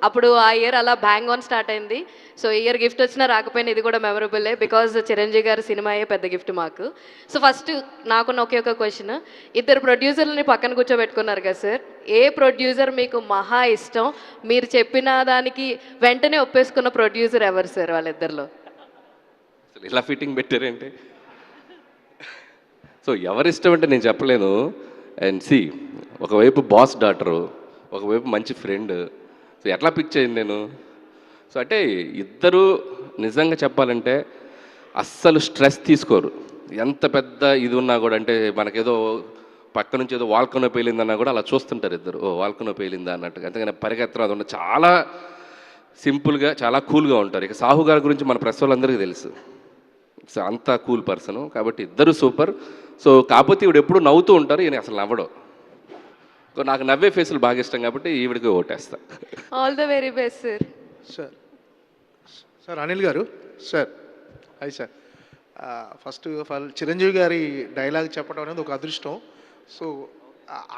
అప్పుడు ఆ ఇయర్ అలా బ్యాంగ్ ఆన్ స్టార్ట్ అయింది. సో ఇయర్ గిఫ్ట్ వచ్చినా రాకపోయినా ఇది కూడా మెమరబుల్లే, బికాజ్ చిరంజీవి గారి సినిమాయే పెద్ద గిఫ్ట్ మాకు. సో ఫస్ట్ నాకున్న ఒకే ఒక క్వశ్చన్, ఇద్దరు ప్రొడ్యూసర్లని పక్కన కూర్చోబెట్టుకున్నారు కదా సార్, ఏ ప్రొడ్యూసర్ మీకు మహా ఇష్టం? మీరు చెప్పిన దానికి వెంటనే ఒప్పేసుకున్న ప్రొడ్యూసర్ ఎవరు సార్ వాళ్ళిద్దరిలో? ఇలా ఫిట్టింగ్ పెట్టారేంటి? సో ఎవరిష్టం అంటే నేను చెప్పలేను. అండ్ సి, ఒకవైపు బాస్ డాటరు, ఒకవైపు మంచి ఫ్రెండ్. సో ఎట్లా పిక్ చేయండి నేను? సో అంటే ఇద్దరు నిజంగా చెప్పాలంటే అస్సలు స్ట్రెస్ తీసుకోరు. ఎంత పెద్ద ఇది ఉన్నా కూడా, అంటే మనకేదో పక్క నుంచి ఏదో వాల్కనో పేలిందన్నా కూడా అలా చూస్తుంటారు ఇద్దరు, ఓ వాల్కనో పేలిందా అన్నట్టుగా. అంతేగాని పరిగెత్తడం అది ఉండదు. చాలా సింపుల్గా చాలా కూల్గా ఉంటారు. ఇక సాహు గారి గురించి మన ప్రెస్ వాళ్ళందరికీ తెలుసు. సో అంత కూల్ పర్సను. కాబట్టి ఇద్దరు సూపర్. సో కాకపోతే ఈవిడ ఎప్పుడు నవ్వుతూ ఉంటారు, ఈయన అసలు నవ్వడం. సో నాకు నవ్వే ఫేసులు బాగా ఇష్టం కాబట్టి ఈవిడికి ఓటేస్తా. All the very best sir. Sir Anil గారు sir, hi sir. First of all Chiranjeevi గారి డైలాగ్ చెప్పడం అనేది ఒక అదృష్టం. సో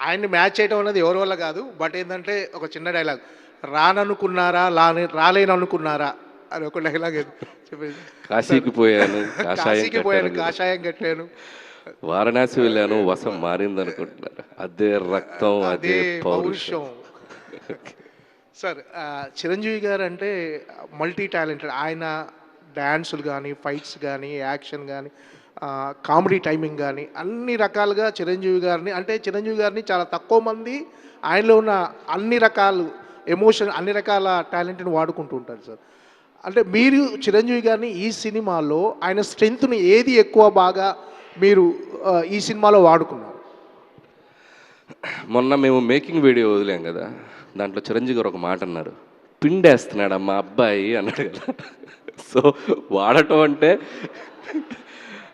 ఆయన్ని మ్యాచ్ చేయడం అనేది ఎవరి వల్ల కాదు. బట్ ఏంటంటే ఒక చిన్న డైలాగ్, రాననుకున్నారా రాలేననుకున్నారా అని ఒక డైలాగ్ చెప్పేది. కాశీకి పోయాను, కాషాయం కట్టాను, వారణాసి వెళ్ళాను, వసం మారింది అనుకుంటున్నారు. అదే రక్తం, అదే పౌరుషం. సార్ చిరంజీవి గారు అంటే మల్టీ టాలెంటెడ్. ఆయన డ్యాన్సులు కానీ, ఫైట్స్ కానీ, యాక్షన్ కానీ, కామెడీ టైమింగ్ కానీ అన్ని రకాలుగా చిరంజీవి గారిని చాలా తక్కువ మంది ఆయనలో ఉన్న అన్ని రకాలు ఎమోషన్, అన్ని రకాల టాలెంట్ని వాడుకుంటూ ఉంటారు సార్. అంటే మీరు చిరంజీవి గారిని ఈ సినిమాలో ఆయన స్ట్రెంగ్త్ని ఏది ఎక్కువ బాగా మీరు ఈ సినిమాలో వాడుకున్నారు? మొన్న మేము మేకింగ్ వీడియో వదిలాం కదా, దాంట్లో చిరంజీవి గారు ఒక మాట అన్నారు, పిండేస్తున్నాడు మా అబ్బాయి అన్నాడు కదా. సో వాడటం అంటే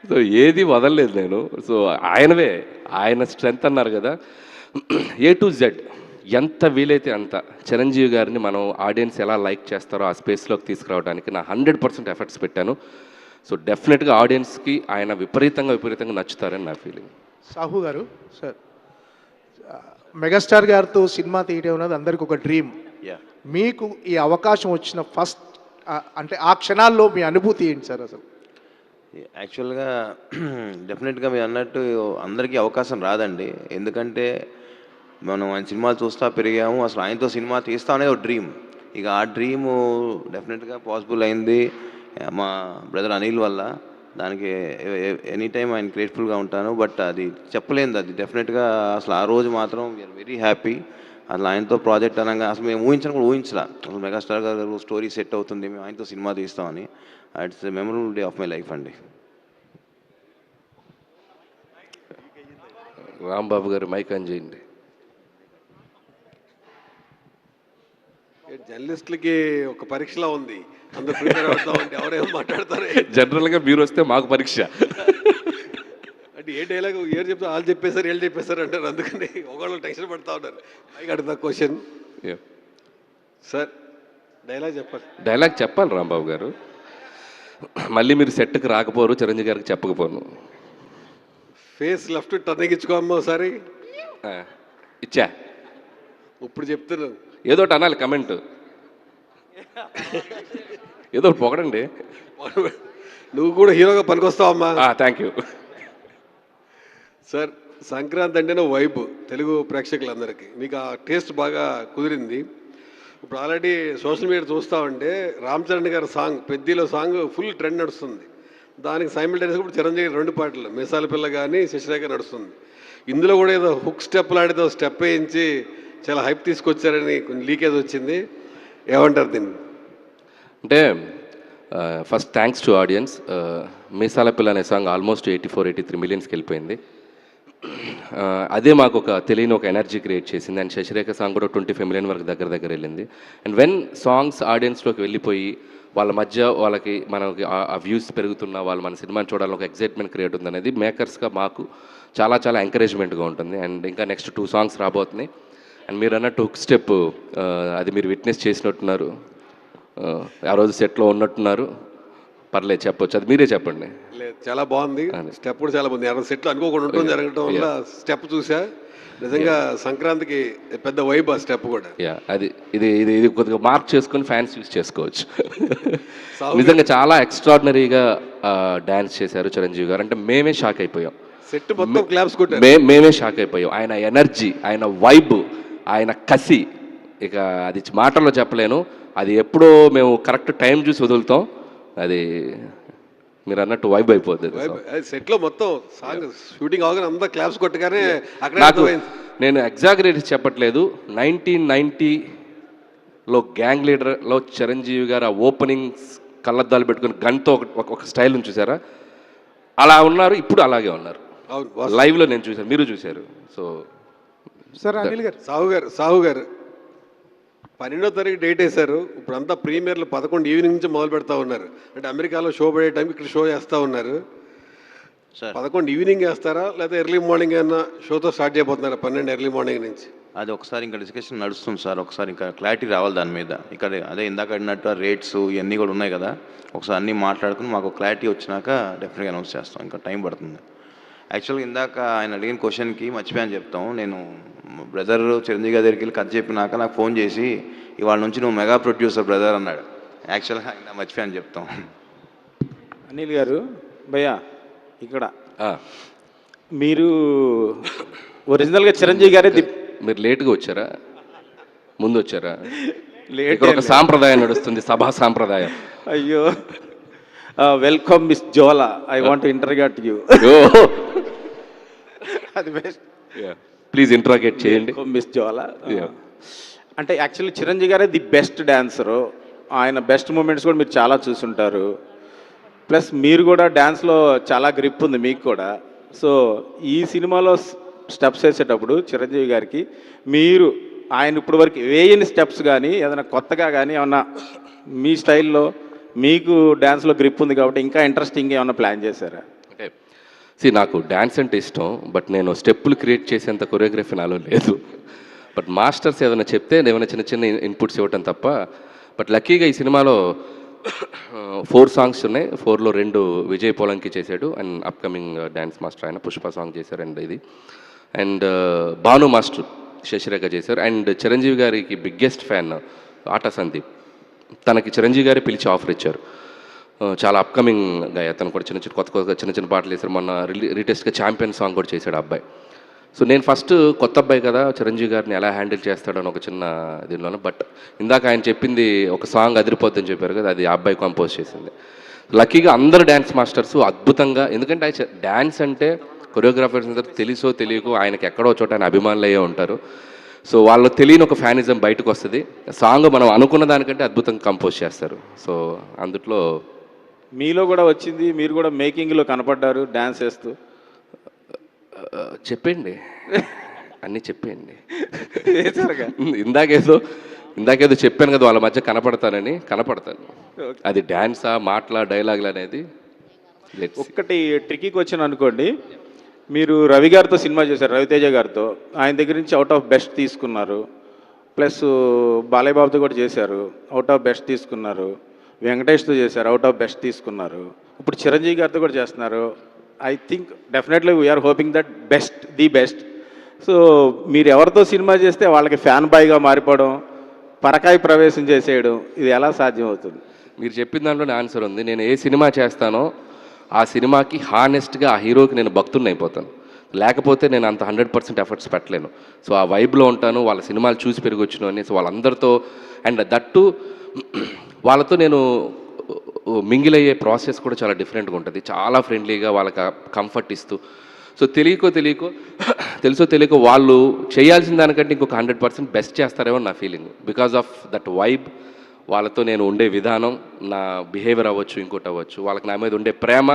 సో ఏది వదలలేదు నేను. సో ఆయన స్ట్రెంగ్త్ అన్నారు కదా, A to Z ఎంత వీలైతే అంత చిరంజీవి గారిని మనం ఆడియన్స్ ఎలా లైక్ చేస్తారో ఆ స్పేస్లోకి తీసుకురావడానికి నా 100% ఎఫర్ట్స్ పెట్టాను. సో డెఫినెట్గా ఆడియన్స్కి ఆయన విపరీతంగా నచ్చుతారని నా ఫీలింగ్. సాహు గారు సార్, మెగాస్టార్ గారితో సినిమా తీయడం అనేది అందరికి ఒక డ్రీమ్. మీకు ఈ అవకాశం వచ్చిన ఫస్ట్ అంటే ఆ క్షణాల్లో మీ అనుభూతి ఏంటి సార్? అసలు యాక్చువల్గా డెఫినెట్గా మీరు అన్నట్టు అందరికీ అవకాశం రాదండి. ఎందుకంటే మనం ఆయన సినిమాలు చూస్తూ పెరిగాము. అసలు ఆయనతో సినిమా తీస్తా అనేది ఒక డ్రీమ్. ఇక ఆ డ్రీము డెఫినెట్గా పాసిబుల్ అయింది మా బ్రదర్ అనిల్ వల్ల. దానికి ఎనీ టైం ఆయన గ్రేట్ఫుల్గా ఉంటాను. బట్ అది చెప్పలేదు, అది డెఫినెట్గా అసలు ఆ రోజు మాత్రం వీఆర్ వెరీ హ్యాపీ. అసలు ఆయనతో ప్రాజెక్ట్ అనగా అసలు మేము ఊహించలా. అసలు మెగాస్టార్ గారు స్టోరీ సెట్ అవుతుంది, మేము ఆయనతో సినిమా తీస్తామని. It's a memorable day of my life అండి. రాంబాబు గారు మైక్ ఆన్ చేయండి. జర్నలిస్టులకి ఒక పరీక్షలా ఉంది, అందరూ ప్రిపేర్ అవుతామంటే ఎవరేమో మాట్లాడతారు. జనరల్గా మీరు వస్తే మాకు పరీక్ష. అంటే ఏ డైలాగ్ ఏరు చెప్తా వాళ్ళు చెప్పేశారు వీళ్ళు చెప్పేశారు అంటారు. అందుకని ఒకళ్ళు టెన్షన్ పడుతూ ఉన్నారు. I got the question sir, dialogue చెప్పాలి రాంబాబు గారు. మళ్ళీ మీరు సెట్కి రాకపోరు, చిరంజీవి గారికి చెప్పకపోను. ఫేస్ లెఫ్ట్ టర్నింగ్ ఇచ్చుకోమ్మా ఒకసారి. ఆ, ఇచ్చా. ఇప్పుడు చెప్తున్నాను. ఏదో ఒకటి అనాలి కమెంట్, ఏదో ఒకటి పొగడండి. నువ్వు కూడా హీరోగా పనికొస్తావమ్మా. థ్యాంక్ యూ సార్, సంక్రాంతి అంటేనే వైబ్ తెలుగు ప్రేక్షకులందరికీ. మీకు ఆ టేస్ట్ బాగా కుదిరింది. ఇప్పుడు ఆల్రెడీ సోషల్ మీడియా చూస్తామంటే రామ్ చరణ్ గారి సాంగ్ పెద్దిలో సాంగ్ ఫుల్ ట్రెండ్ నడుస్తుంది. దానికి సైమిల్టేనియస్గా ఇప్పుడు చిరంజీవి 2 పాటలు మీసాల పిల్ల కానీ శశిరేఖ నడుస్తుంది. ఇందులో కూడా ఏదో హుక్ స్టెప్ లాంటిదో స్టెప్ వేయించి చాలా హైప్ తీసుకొచ్చారని కొంచెం లీకేజ్ వచ్చింది. ఏమంటారు దీన్ని? అంటే ఫస్ట్ థ్యాంక్స్ టు ఆడియన్స్. మీసాల పిల్ల అనే సాంగ్ ఆల్మోస్ట్ 84-83 మిలియన్స్కి వెళ్ళిపోయింది. అదే మాకు ఒక తెలియని ఒక ఎనర్జీ క్రియేట్ చేసింది. అండ్ శశిరేఖ సాంగ్ కూడా 25 మిలియన్ వరకు దగ్గర వెళ్ళింది. అండ్ వెన్ సాంగ్స్ ఆడియన్స్లోకి వెళ్ళిపోయి వాళ్ళ మధ్య వాళ్ళకి మనకి ఆ వ్యూస్ పెరుగుతున్నా వాళ్ళు మన సినిమాని చూడాలని ఒక ఎక్సైట్మెంట్ క్రియేట్ ఉంది అనేది మేకర్స్గా మాకు చాలా ఎంకరేజ్మెంట్గా ఉంటుంది. అండ్ ఇంకా నెక్స్ట్ 2 సాంగ్స్ రాబోతున్నాయి. అండ్ మీరు అన్నట్టు హుక్ స్టెప్ అది మీరు విట్నెస్ చేసినట్టున్నారు, ఆ రోజు సెట్లో ఉన్నట్టున్నారు. పర్లేదు చెప్పొచ్చు, అది మీరే చెప్పండి. లేదు, చాలా బాగుంది. స్టెప్ కూడా చాలా బాగుంది. 60 సెట్లు అనుకోకుండా ఉంటుంది జరగడం వల్ల స్టెప్ చూసా. నిజంగా సంక్రాంతికి పెద్ద వైబ్ ఆ స్టెప్ కూడా. అది ఇది కొద్దిగా మార్క్ చేసుకొని ఫ్యాన్స్ యూస్ చేసుకోవచ్చు. నిజంగా చాలా ఎక్స్ట్రాడినరీగా డ్యాన్స్ చేశారు చిరంజీవి గారు. అంటే మేమే షాక్ అయిపోయాం. సెట్ మొత్తం క్లాప్స్ కొట్టారు. మేమే షాక్ అయిపోయాం. ఆయన ఎనర్జీ, ఆయన వైబ్, ఆయన కసి, ఇక అది మాటల్లో చెప్పలేను. అది ఎప్పుడో మేము కరెక్ట్ టైం చూసి వదులుతాం. అది మీరు అన్నట్టు వైబ్ అయిపోతుంది. సెట్లో మొత్తం సాంగ్ షూటింగ్ అవగానే అంతా క్లాప్స్ కొట్టగానే అక్కడ నాకు నేను ఎగ్జాగరేట్ చెప్పట్లేదు. 1990లో గ్యాంగ్ లీడర్లో చిరంజీవి గారు ఆ ఓపెనింగ్ కళ్ళద్దాలు పెట్టుకుని గన్తో ఒక స్టైల్ చూసారా, అలా ఉన్నారు. ఇప్పుడు అలాగే ఉన్నారు. లైవ్లో నేను చూశాను, మీరు చూశారు. సో సార్ అనిల్ గారు, సాహు గారు 12వ తారీఖు డేట్ వేశారు. ఇప్పుడు అంతా ప్రీమియర్లు 11 ఈవినింగ్ నుంచి మొదలు పెడతా ఉన్నారు. అంటే అమెరికాలో షో పడే టైంకి ఇక్కడ షో చేస్తూ ఉన్నారు. 11 ఈవినింగ్ వేస్తారా లేదా ఎర్లీ మార్నింగ్ ఏమన్నా షోతో స్టార్ట్ చేయబోతున్నారా? 12 ఎర్లీ మార్నింగ్ నుంచి అది ఒకసారి ఇంకా డిస్కషన్ నడుస్తుంది సార్. ఒకసారి ఇంకా క్లారిటీ రావాలి దాని మీద. ఇక్కడ అదే ఇందాక అడిగినట్టు రేట్స్ ఇవన్నీ కూడా ఉన్నాయి కదా, ఒకసారి అన్నీ మాట్లాడుకుని మాకు క్లారిటీ వచ్చినాక డెఫినెట్గా అనౌన్స్ చేస్తాం. ఇంకా టైం పడుతుంది. యాక్చువల్గా ఇందాక ఆయన అడిగిన క్వశ్చన్కి మర్చిపోయాను చెప్తాం. నేను బ్రదర్ చిరంజీవి గారి దగ్గరికి వెళ్ళి కథ చెప్పినాక నాకు ఫోన్ చేసి ఇవాళ నుంచి నువ్వు మెగా ప్రొడ్యూసర్ బ్రదర్ అన్నాడు. యాక్చువల్గా ఆయన మర్చిపోయాను చెప్తాం. అనిల్ గారు, భయ్యా ఇక్కడ మీరు ఒరిజినల్గా చిరంజీవి గారే మీరు లేట్గా వచ్చారా, ముందు వచ్చారా? ఇక్కడ ఒక సాంప్రదాయం నడుస్తుంది, సభా సాంప్రదాయం. అయ్యో, వెల్కమ్ మిస్ జోలా, I want to interrogate you. అది బెస్ట్. ప్లీజ్ ఇంటరాగేట్ చేయండి మిస్ జోలా. అంటే యాక్చువల్లీ చిరంజీవి గారే ది బెస్ట్ డాన్సరు. ఆయన బెస్ట్ మూమెంట్స్ కూడా మీరు చాలా చూసుంటారు. ప్లస్ మీరు కూడా డ్యాన్స్లో చాలా గ్రిప్ ఉంది మీకు కూడా. సో ఈ సినిమాలో స్టెప్స్ వేసేటప్పుడు చిరంజీవి గారికి మీరు ఆయన ఇప్పుడు వరకు వేయని స్టెప్స్ కానీ ఏదైనా కొత్తగా కానీ ఏమన్నా మీ స్టైల్లో మీకు డ్యాన్స్లో గ్రిప్ ఉంది కాబట్టి ఇంకా ఇంట్రెస్టింగ్ ఏమన్నా ప్లాన్ చేశారా? అంటే నాకు డ్యాన్స్ అంటే ఇష్టం, బట్ నేను స్టెప్పులు క్రియేట్ చేసేంత కొరియోగ్రఫీ నాలో లేదు. బట్ మాస్టర్స్ ఏదైనా చెప్తే ఏమైనా చిన్న ఇన్పుట్స్ ఇవ్వటం తప్ప. బట్ లక్కీగా ఈ సినిమాలో 4 సాంగ్స్ ఉన్నాయి. 4లో 2 విజయ్ పోలంకి చేశాడు అండ్ అప్కమింగ్ డ్యాన్స్ మాస్టర్ ఆయన పుష్ప సాంగ్ చేశారు. అండ్ భాను మాస్టర్ శశిరేఖ చేశారు. అండ్ చిరంజీవి గారికి బిగ్గెస్ట్ ఫ్యాన్ ఆటా సందీప్. తనకి చిరంజీవి గారే పిలిచి ఆఫర్ ఇచ్చారు. చాలా అప్కమింగ్ గాయ, అతను కూడా కొత్త చిన్న పాటలు వేశారు. మొన్న రీటెస్ట్గా ఛాంపియన్ సాంగ్ కూడా చేశాడు అబ్బాయి. సో నేను ఫస్ట్ కొత్త అబ్బాయి కదా, చిరంజీవి గారిని ఎలా హ్యాండిల్ చేస్తాడని ఒక చిన్న దీనిలోనే. బట్ ఇందాక ఆయన చెప్పింది ఒక సాంగ్ అదిరిపోద్దని చెప్పారు కదా, అది ఆ అబ్బాయి కంపోజ్ చేసింది. లక్కీగా అందరు డ్యాన్స్ మాస్టర్స్ అద్భుతంగా, ఎందుకంటే డ్యాన్స్ అంటే కొరియోగ్రాఫర్స్ అందరూ తెలుసో తెలియకో ఆయనకి ఎక్కడో చోట ఆయన అభిమానులు అయ్యే ఉంటారు. సో వాళ్ళు తెలియని ఒక ఫ్యానిజం బయటకు వస్తుంది. సాంగ్ మనం అనుకున్న దానికంటే అద్భుతంగా కంపోజ్ చేస్తారు. సో అందుట్లో మీలో కూడా వచ్చింది, మీరు కూడా మేకింగ్లో కనపడ్డారు డ్యాన్స్ వేస్తూ. చెప్పండి, అన్నీ చెప్పేయండి. ఇందాకేదో చెప్పాను కదా వాళ్ళ మధ్య కనపడతాను. అది డ్యాన్సా మాటలా డైలాగులు అనేది ఒక్కటి ట్రికీ క్వశ్చన్ అనుకోండి. మీరు రవి గారితో సినిమా చేశారు, రవితేజ గారితో. ఆయన దగ్గర నుంచి అవుట్ ఆఫ్ బెస్ట్ తీసుకున్నారు. ప్లస్ బాలయ్య బాబుతో కూడా చేశారు, అవుట్ ఆఫ్ బెస్ట్ తీసుకున్నారు. వెంకటేష్తో చేశారు, అవుట్ ఆఫ్ బెస్ట్ తీసుకున్నారు. ఇప్పుడు చిరంజీవి గారితో కూడా చేస్తున్నారు. I think definitely we're hoping that the best. So మీరు ఎవరితో సినిమా చేస్తే వాళ్ళకి ఫ్యాన్ బాయ్గా మారిపోవడం, పరకాయ ప్రవేశం చేసేయడం, ఇది ఎలా సాధ్యం అవుతుంది? మీరు చెప్పిన దాంట్లోనే ఆన్సర్ ఉంది. నేను ఏ సినిమా చేస్తానో ఆ సినిమాకి హానెస్ట్గా ఆ హీరోకి నేను భక్తుడిని అయిపోతాను. లేకపోతే నేను అంత 100% ఎఫర్ట్స్ పెట్టలేను. సో ఆ వైబ్లో ఉంటాను, వాళ్ళ సినిమాలు చూసి పెరిగొచ్చిన అని. సో వాళ్ళందరితో అండ్ దట్టు వాళ్ళతో నేను మింగిల్ అయ్యే ప్రాసెస్ కూడా చాలా డిఫరెంట్గా ఉంటుంది. చాలా ఫ్రెండ్లీగా వాళ్ళకి కంఫర్ట్ ఇస్తూ, సో తెలుసో తెలియకో వాళ్ళు చేయాల్సిన దానికంటే ఇంకొక 100% బెస్ట్ చేస్తారేమో నా feeling. Because of that vibe, వాళ్ళతో నేను ఉండే విధానం, నా బిహేవియర్ అవ్వచ్చు, ఇంకోటి అవ్వచ్చు, వాళ్ళకి నా మీద ఉండే ప్రేమ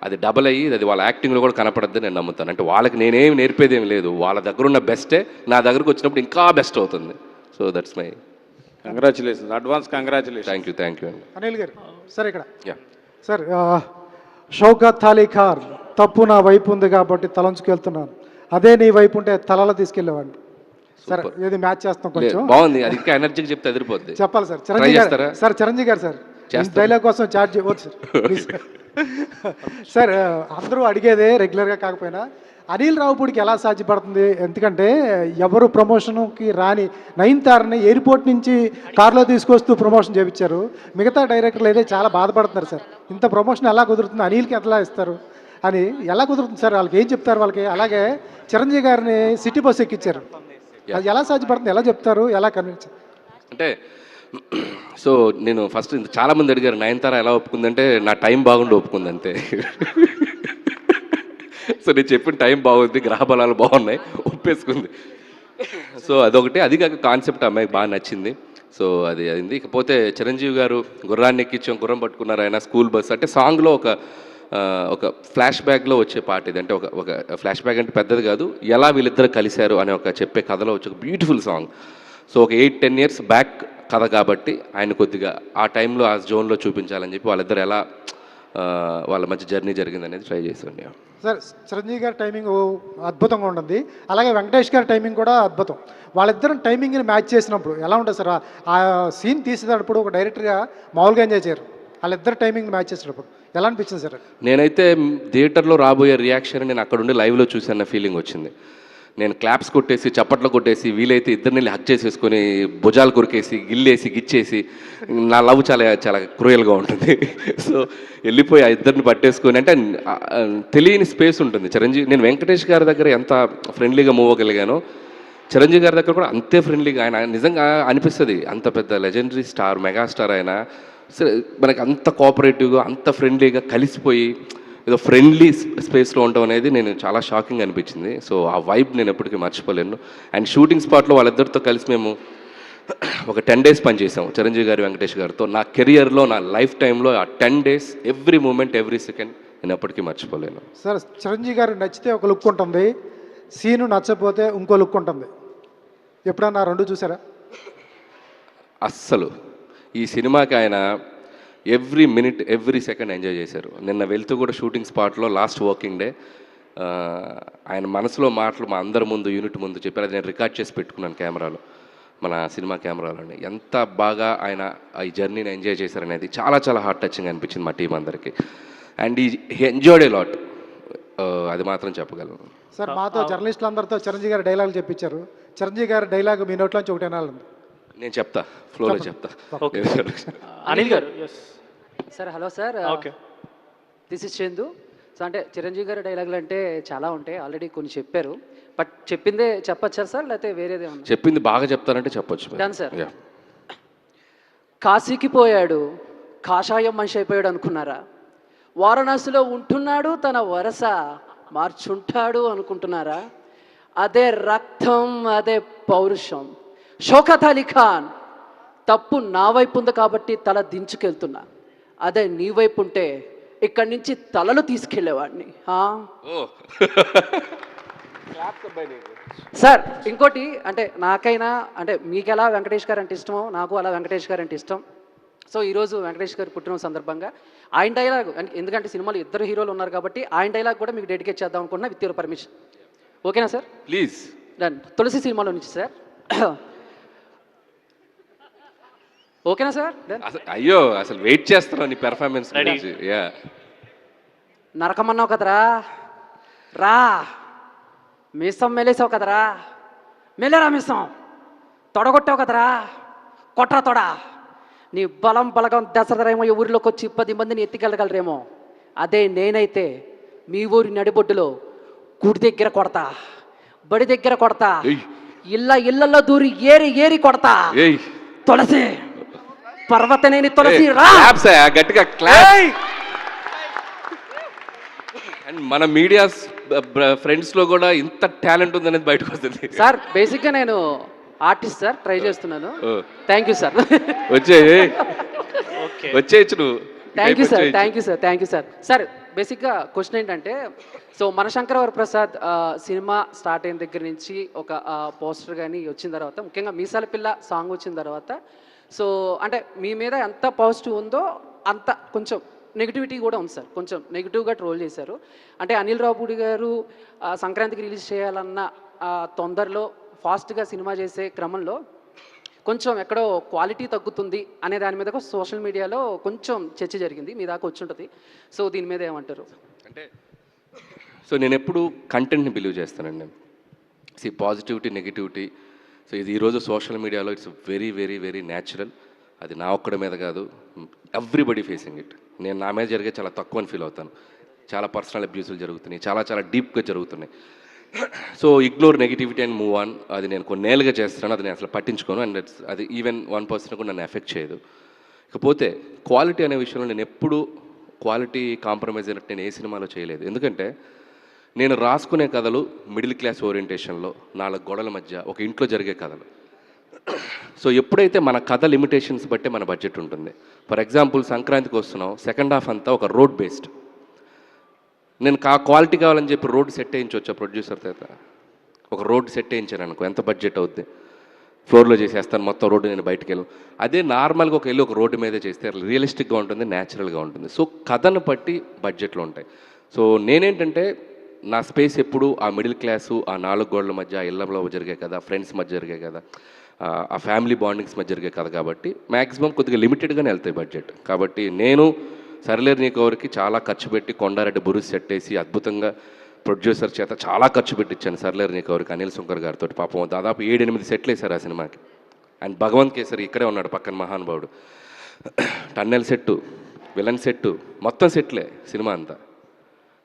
అది డబల్ అయ్యి అది వాళ్ళ యాక్టింగ్లో కూడా కనపడద్దని నేను నమ్ముతాను. అంటే వాళ్ళకి నేనేమి నేర్పేదేం లేదు, వాళ్ళ దగ్గర ఉన్న బెస్టే నా దగ్గరకు వచ్చినప్పుడు ఇంకా బెస్ట్ అవుతుంది. So that's my congratulations, advance congratulation. Thank you అండి. అనిల్ గారు సార్ ఇక్కడ యా సార్, షౌకత్ అలీ ఖాన్ తప్పు నా వైపు ఉంది కాబట్టి తలంచుకెళ్తున్నాను, అదే నీ వైపు ఉంటే తలలో తీసుకెళ్ళేవాడిని. సార్ ఏది మ్యాచ్ చేస్తాం కొంచెం బాగుంది, అది ఇంకా ఎనర్జీకి చెప్తే ఎదిరిపోద్ది. చెప్పాలి సార్. చిరంజీవి గారు సార్, చిరంజీవి గారు సార్ డైలాగ్ కోసం చార్జ్ చేయవచ్చు సార్. సార్ అందరూ అడిగేదే రెగ్యులర్గా కాకపోయినా అనిల్ రావుపూడికి ఎలా సాధ్యపడుతుంది? ఎందుకంటే ఎవరు ప్రమోషన్కి రాని నయనతారని ఎయిర్పోర్ట్ నుంచి కార్లో తీసుకొస్తూ ప్రమోషన్ చేయించారు. మిగతా డైరెక్టర్లు అయితే చాలా బాధపడుతున్నారు సార్. ఇంత ప్రమోషన్ ఎలా కుదురుతుంది, అనిల్కి ఎట్లా ఇస్తారు అని ఎలా కుదురుతుంది సార్? వాళ్ళకి ఏం చెప్తారు వాళ్ళకి? అలాగే చిరంజీవి గారిని సిటీ బస్ ఎక్కించారు, అది ఎలా సాధ్యపడుతుంది, ఎలా చెప్తారు, ఎలా కన్విన్స్? అంటే సో నేను ఫస్ట్ చాలామంది అడిగారు నయనతార ఎలా ఒప్పుకుందంటే నా టైం బాగుండి ఒప్పుకుంది అంతే. సో నేను చెప్పిన టైం బాగుంది, గ్రహ బలాలు బాగున్నాయి, ఒప్పేసుకుంది. సో అదొకటి, అది కాక కాన్సెప్ట్ అమ్మాయికి బాగా నచ్చింది. సో అది అయింది. ఇకపోతే చిరంజీవి గారు గుర్రాన్ని ఎక్కించాం, గుర్రం పట్టుకున్నారు ఆయన, స్కూల్ బస్ అంటే సాంగ్లో ఒక ఫ్లాష్ బ్యాక్లో వచ్చే పాట ఇది. అంటే ఒక ఫ్లాష్ బ్యాక్ అంటే పెద్దది కాదు, ఎలా వీళ్ళిద్దరు కలిశారు అనే ఒక చెప్పే కథలో వచ్చే ఒక బ్యూటిఫుల్ సాంగ్. సో ఒక 8-10 ఇయర్స్ బ్యాక్ కథ కాబట్టి ఆయన కొద్దిగా ఆ టైంలో ఆ జోన్లో చూపించాలని చెప్పి వాళ్ళిద్దరు ఎలా వాళ్ళ మధ్య జర్నీ జరిగింది అనేది ట్రై చేయండి. సార్ చిరంజీవి గారి టైమింగ్ అద్భుతంగా ఉంటుంది, అలాగే వెంకటేష్ గారి టైమింగ్ కూడా అద్భుతం. వాళ్ళిద్దరం టైమింగ్ని మ్యాచ్ చేసినప్పుడు ఎలా ఉంటుంది సార్? ఆ సీన్ తీసేటప్పుడు ఒక డైరెక్టర్గా మామూలుగా ఎంజాయ్ చేయరు, వాళ్ళిద్దరు టైమింగ్ మ్యాచ్ చేసేటప్పుడు ఎలా అనిపించింది సార్? నేనైతే థియేటర్లో రాబోయే రియాక్షన్ నేను అక్కడ ఉండి లైవ్లో చూసాన్న ఫీలింగ్ వచ్చింది. నేను క్లాప్స్ కొట్టేసి, చప్పట్లు కొట్టేసి, వీలైతే ఇద్దరిని హక్ చేసేసుకొని భుజాలు కొరికేసి, గిల్లేసి, గిచ్చేసి, నా లవ్ చాలా చాలా క్రూయల్గా ఉంటుంది. సో వెళ్ళిపోయి ఆ ఇద్దరిని పట్టేసుకొని, అంటే తెలియని స్పేస్ ఉంటుంది. నేను వెంకటేష్ గారి దగ్గర ఎంత ఫ్రెండ్లీగా మూవ్ అవ్వగలిగానో చిరంజీవి గారి దగ్గర కూడా అంతే ఫ్రెండ్లీగా. ఆయన నిజంగా అనిపిస్తుంది, అంత పెద్ద లెజెండరీ స్టార్, మెగాస్టార్ ఆయన మనకి అంత కోఆపరేటివ్గా, అంత ఫ్రెండ్లీగా కలిసిపోయి ఏదో ఫ్రెండ్లీ స్పేస్లో ఉండడం అనేది నేను చాలా షాకింగ్ అనిపించింది. సో ఆ వైబ్ నేను ఎప్పటికీ మర్చిపోలేను. అండ్ షూటింగ్ స్పాట్లో వాళ్ళిద్దరితో కలిసి మేము ఒక 10 days పనిచేసాం చిరంజీవి గారు, వెంకటేష్ గారితో. నా కెరియర్లో, నా లైఫ్ టైంలో ఆ 10 days every moment, every second నేను ఎప్పటికీ మర్చిపోలేను. సార్ చిరంజీవి గారు నచ్చితే ఒక లుక్ ఉంటుంది, సీను నచ్చకపోతే ఇంకో లుక్ ఉంటుంది. ఎప్పుడన్నా రెండు చూసారా? అస్సలు ఈ సినిమాకి ఆయన every minute, every second enjoy చేశారు. నిన్న వెళ్తూ కూడా షూటింగ్ స్పాట్లో లాస్ట్ వర్కింగ్ డే ఆయన మనసులో మాటలు మా అందరి ముందు, యూనిట్ ముందు చెప్పారు. అది నేను రికార్డ్ చేసి పెట్టుకున్నాను కెమెరాలో, మన సినిమా కెమెరాలోనే. ఎంత బాగా ఆయన ఈ జర్నీని ఎంజాయ్ చేశారనేది చాలా చాలా హార్ట్ టచింగ్ అనిపించింది మా టీం అందరికీ. అండ్ ఈ ఎంజాయ్డ్ ఏ లాట్, అది మాత్రం చెప్పగలను. సార్ మాతో జర్నలిస్టులు అందరితో చిరంజీవి గారి డైలాగులు చెప్పించారు. చిరంజీవి గారి డైలాగ్ మీ నోట్లోంచి ఒకటి వినాలండి. నేను చెప్తా, ఫ్లోలో చెప్తా. అనిల్ గారు sir. Hello sir, okay, this is Chandu. So అంటే చిరంజీవి గారి డైలాగులు అంటే చాలా ఉంటాయి, ఆల్రెడీ కొన్ని చెప్పారు, బట్ చెప్పిందే చెప్పచ్చా సార్, లేకపోతే వేరేదే ఉంది? చెప్పింది బాగా చెప్తారంటే చెప్పొచ్చు. Done sir. కాశీకి పోయాడు, కాషాయం మనిషి అయిపోయాడు అనుకున్నారా? వారణాసిలో ఉంటున్నాడు, తన వరస మార్చుంటాడు అనుకుంటున్నారా? అదే రక్తం, అదే పౌరుషం. షౌకత్ అలీ ఖాన్ తప్పు నా వైపు ఉంది కాబట్టి తల దించుకెళ్తున్నా, అదే నీ వైపు ఉంటే ఇక్కడి నుంచి తలలు తీసుకెళ్లేవాడిని. సార్ ఇంకోటి, అంటే నాకైనా, అంటే మీకు ఎలా వెంకటేష్ గారు అంటే ఇష్టమో నాకు అలా వెంకటేష్ గారు అంటే ఇష్టం. సో ఈరోజు వెంకటేష్ గారు పుట్టిన సందర్భంగా ఆయన డైలాగ్, ఎందుకంటే సినిమాలో ఇద్దరు హీరోలు ఉన్నారు కాబట్టి ఆయన డైలాగ్ కూడా మీకు డెడికేట్ చేద్దాం అనుకుంటున్నా, విత్ యువర్ పర్మిషన్. ఓకేనా సార్? ప్లీజ్. డన్. తులసి సినిమాలో నుంచి సార్. ఓకేనా సార్? అసలు అయ్యో అసలు వెయిట్ చేస్తున్నాను నీ పెర్ఫార్మెన్స్ గురించి. యా నరకమన్నావు కదరా, రా. మీసం మెలేసావు కదరా, మెలేరా మీసం. తొడగొట్టావు కదరా, కొట్రా తొడ. నీ బలం బలగం దసరేమో ఈ ఊరిలోకి వచ్చి 10 మందిని ఎత్తికెళ్ళగలరేమో. అదే నేనైతే మీ ఊరి నడిబొడ్డులో గుడి దగ్గర కొడతా, బడి దగ్గర కొడతా, ఇళ్ళల్లో దూరి ఏరి కొడతా. తులసి, పర్వతనేని తులసి, రా. గట్టిగా క్లాప్. అండ్ మన మీడియా ఫ్రెండ్స్ లో కూడా ఇంత టాలెంట్ ఉందనేది బయటకు వస్తుంది సార్. బేసిక్గా నేను ఆర్టిస్ట్ సార్, ట్రై చేస్తున్నాను. Thank you sir. వచ్చేయచ్చు నువ్వు. Thank you sir, thank you sir, thank you sir. Sir బేసిక్గా క్వశ్చన్ ఏంటంటే, సో మనశంకర వరప్రసాద్ సినిమా స్టార్ట్ అయిన దగ్గర నుంచి ఒక పోస్టర్ కానీ వచ్చిన తర్వాత, ముఖ్యంగా మీసాల పిల్ల సాంగ్ వచ్చిన తర్వాత, సో అంటే మీ మీద ఎంత పాజిటివ్ ఉందో అంత కొంచెం నెగిటివిటీ కూడా ఉంది సార్. కొంచెం నెగిటివ్గా ట్రోల్ చేశారు. అంటే అనిల్ రావుపూడి గారు సంక్రాంతికి రిలీజ్ చేయాలన్న తొందరలో ఫాస్ట్గా సినిమా చేసే క్రమంలో కొంచెం ఎక్కడో క్వాలిటీ తగ్గుతుంది అనే దాని మీద సోషల్ మీడియాలో కొంచెం చర్చ జరిగింది. మీ దాకా వచ్చి ఉంటుంది. సో దీని మీద ఏమంటారు? అంటే సో నేను ఎప్పుడు కంటెంట్ని బిలీవ్ చేస్తానండి. పాజిటివిటీ నెగిటివిటీ, సో ఇది ఈరోజు సోషల్ మీడియాలో it's very very very natural. అది నా ఒక్కడి మీద కాదు, ఎవ్రీబడి ఫేసింగ్ ఇట్. నేను నా మీద జరిగే చాలా తక్కువ అని ఫీల్ అవుతాను. చాలా పర్సనల్ అబ్యూసులు జరుగుతున్నాయి, చాలా చాలా డీప్గా జరుగుతున్నాయి. So ignore negativity and move on. అది నేను కొన్నేళ్ళుగా చేస్తున్నాను, అది నేను అసలు పట్టించుకోను. అండ్ అది ఈవెన్ 1% కూడా నన్ను ఎఫెక్ట్ చేయదు. ఇకపోతే క్వాలిటీ అనే విషయంలో నేను ఎప్పుడు క్వాలిటీ కాంప్రమైజ్ అయినట్టు నేను ఏ సినిమాలో చేయలేదు. ఎందుకంటే నేను రాసుకునే కథలు మిడిల్ క్లాస్ ఓరియంటేషన్లో 4 గోడల మధ్య ఒక ఇంట్లో జరిగే కథలు. సో ఎప్పుడైతే మన కథ లిమిటేషన్స్ బట్టే మన బడ్జెట్ ఉంటుంది. ఫర్ ఎగ్జాంపుల్ సంక్రాంతికి వస్తున్నాం, సెకండ్ హాఫ్ అంతా ఒక రోడ్ బేస్డ్. నేను క్వాలిటీ కావాలని చెప్పి రోడ్ సెట్ వేయించవచ్చా ప్రొడ్యూసర్ చేత? ఒక రోడ్ సెట్ వేయించాను అనుకో, ఎంత బడ్జెట్ అవుద్ది? ఫ్లోర్లో చేసేస్తాను మొత్తం రోడ్డు, నేను బయటకు వెళ్ళను. అదే నార్మల్గా ఒక రోడ్డు మీదే చేస్తే రియలిస్టిక్గా ఉంటుంది, న్యాచురల్గా ఉంటుంది. సో కథను బట్టి బడ్జెట్లు ఉంటాయి. సో నేనేంటంటే నా స్పేస్ ఎప్పుడు ఆ మిడిల్ క్లాసు, ఆ 4 గోడల మధ్య, ఆ ఇళ్లలో జరిగే కదా, ఫ్రెండ్స్ మధ్య జరిగే కదా, ఆ ఫ్యామిలీ బాండింగ్స్ మధ్య జరిగే కదా. కాబట్టి మ్యాక్సిమం కొద్దిగా లిమిటెడ్గానే వెళ్తాయి బడ్జెట్. కాబట్టి నేను సరిలేరు నీకు ఎవరికి చాలా ఖర్చు పెట్టి కొండారెడ్డి బురుస్ సెట్ వేసి అద్భుతంగా ప్రొడ్యూసర్ చేత చాలా ఖర్చు పెట్టించాను సరిలేరు నీకు ఎవరికి, అనిల్ శంకర్ గారితో. పాపం దాదాపు 7-8 సెట్లు వేశారు ఆ సినిమాకి. అండ్ భగవంత్ కేసరి ఇక్కడే ఉన్నాడు పక్కన మహానుభావుడు. టన్నెల్ సెట్టు, విలన్ సెట్టు, మొత్తం సెట్లే సినిమా అంతా.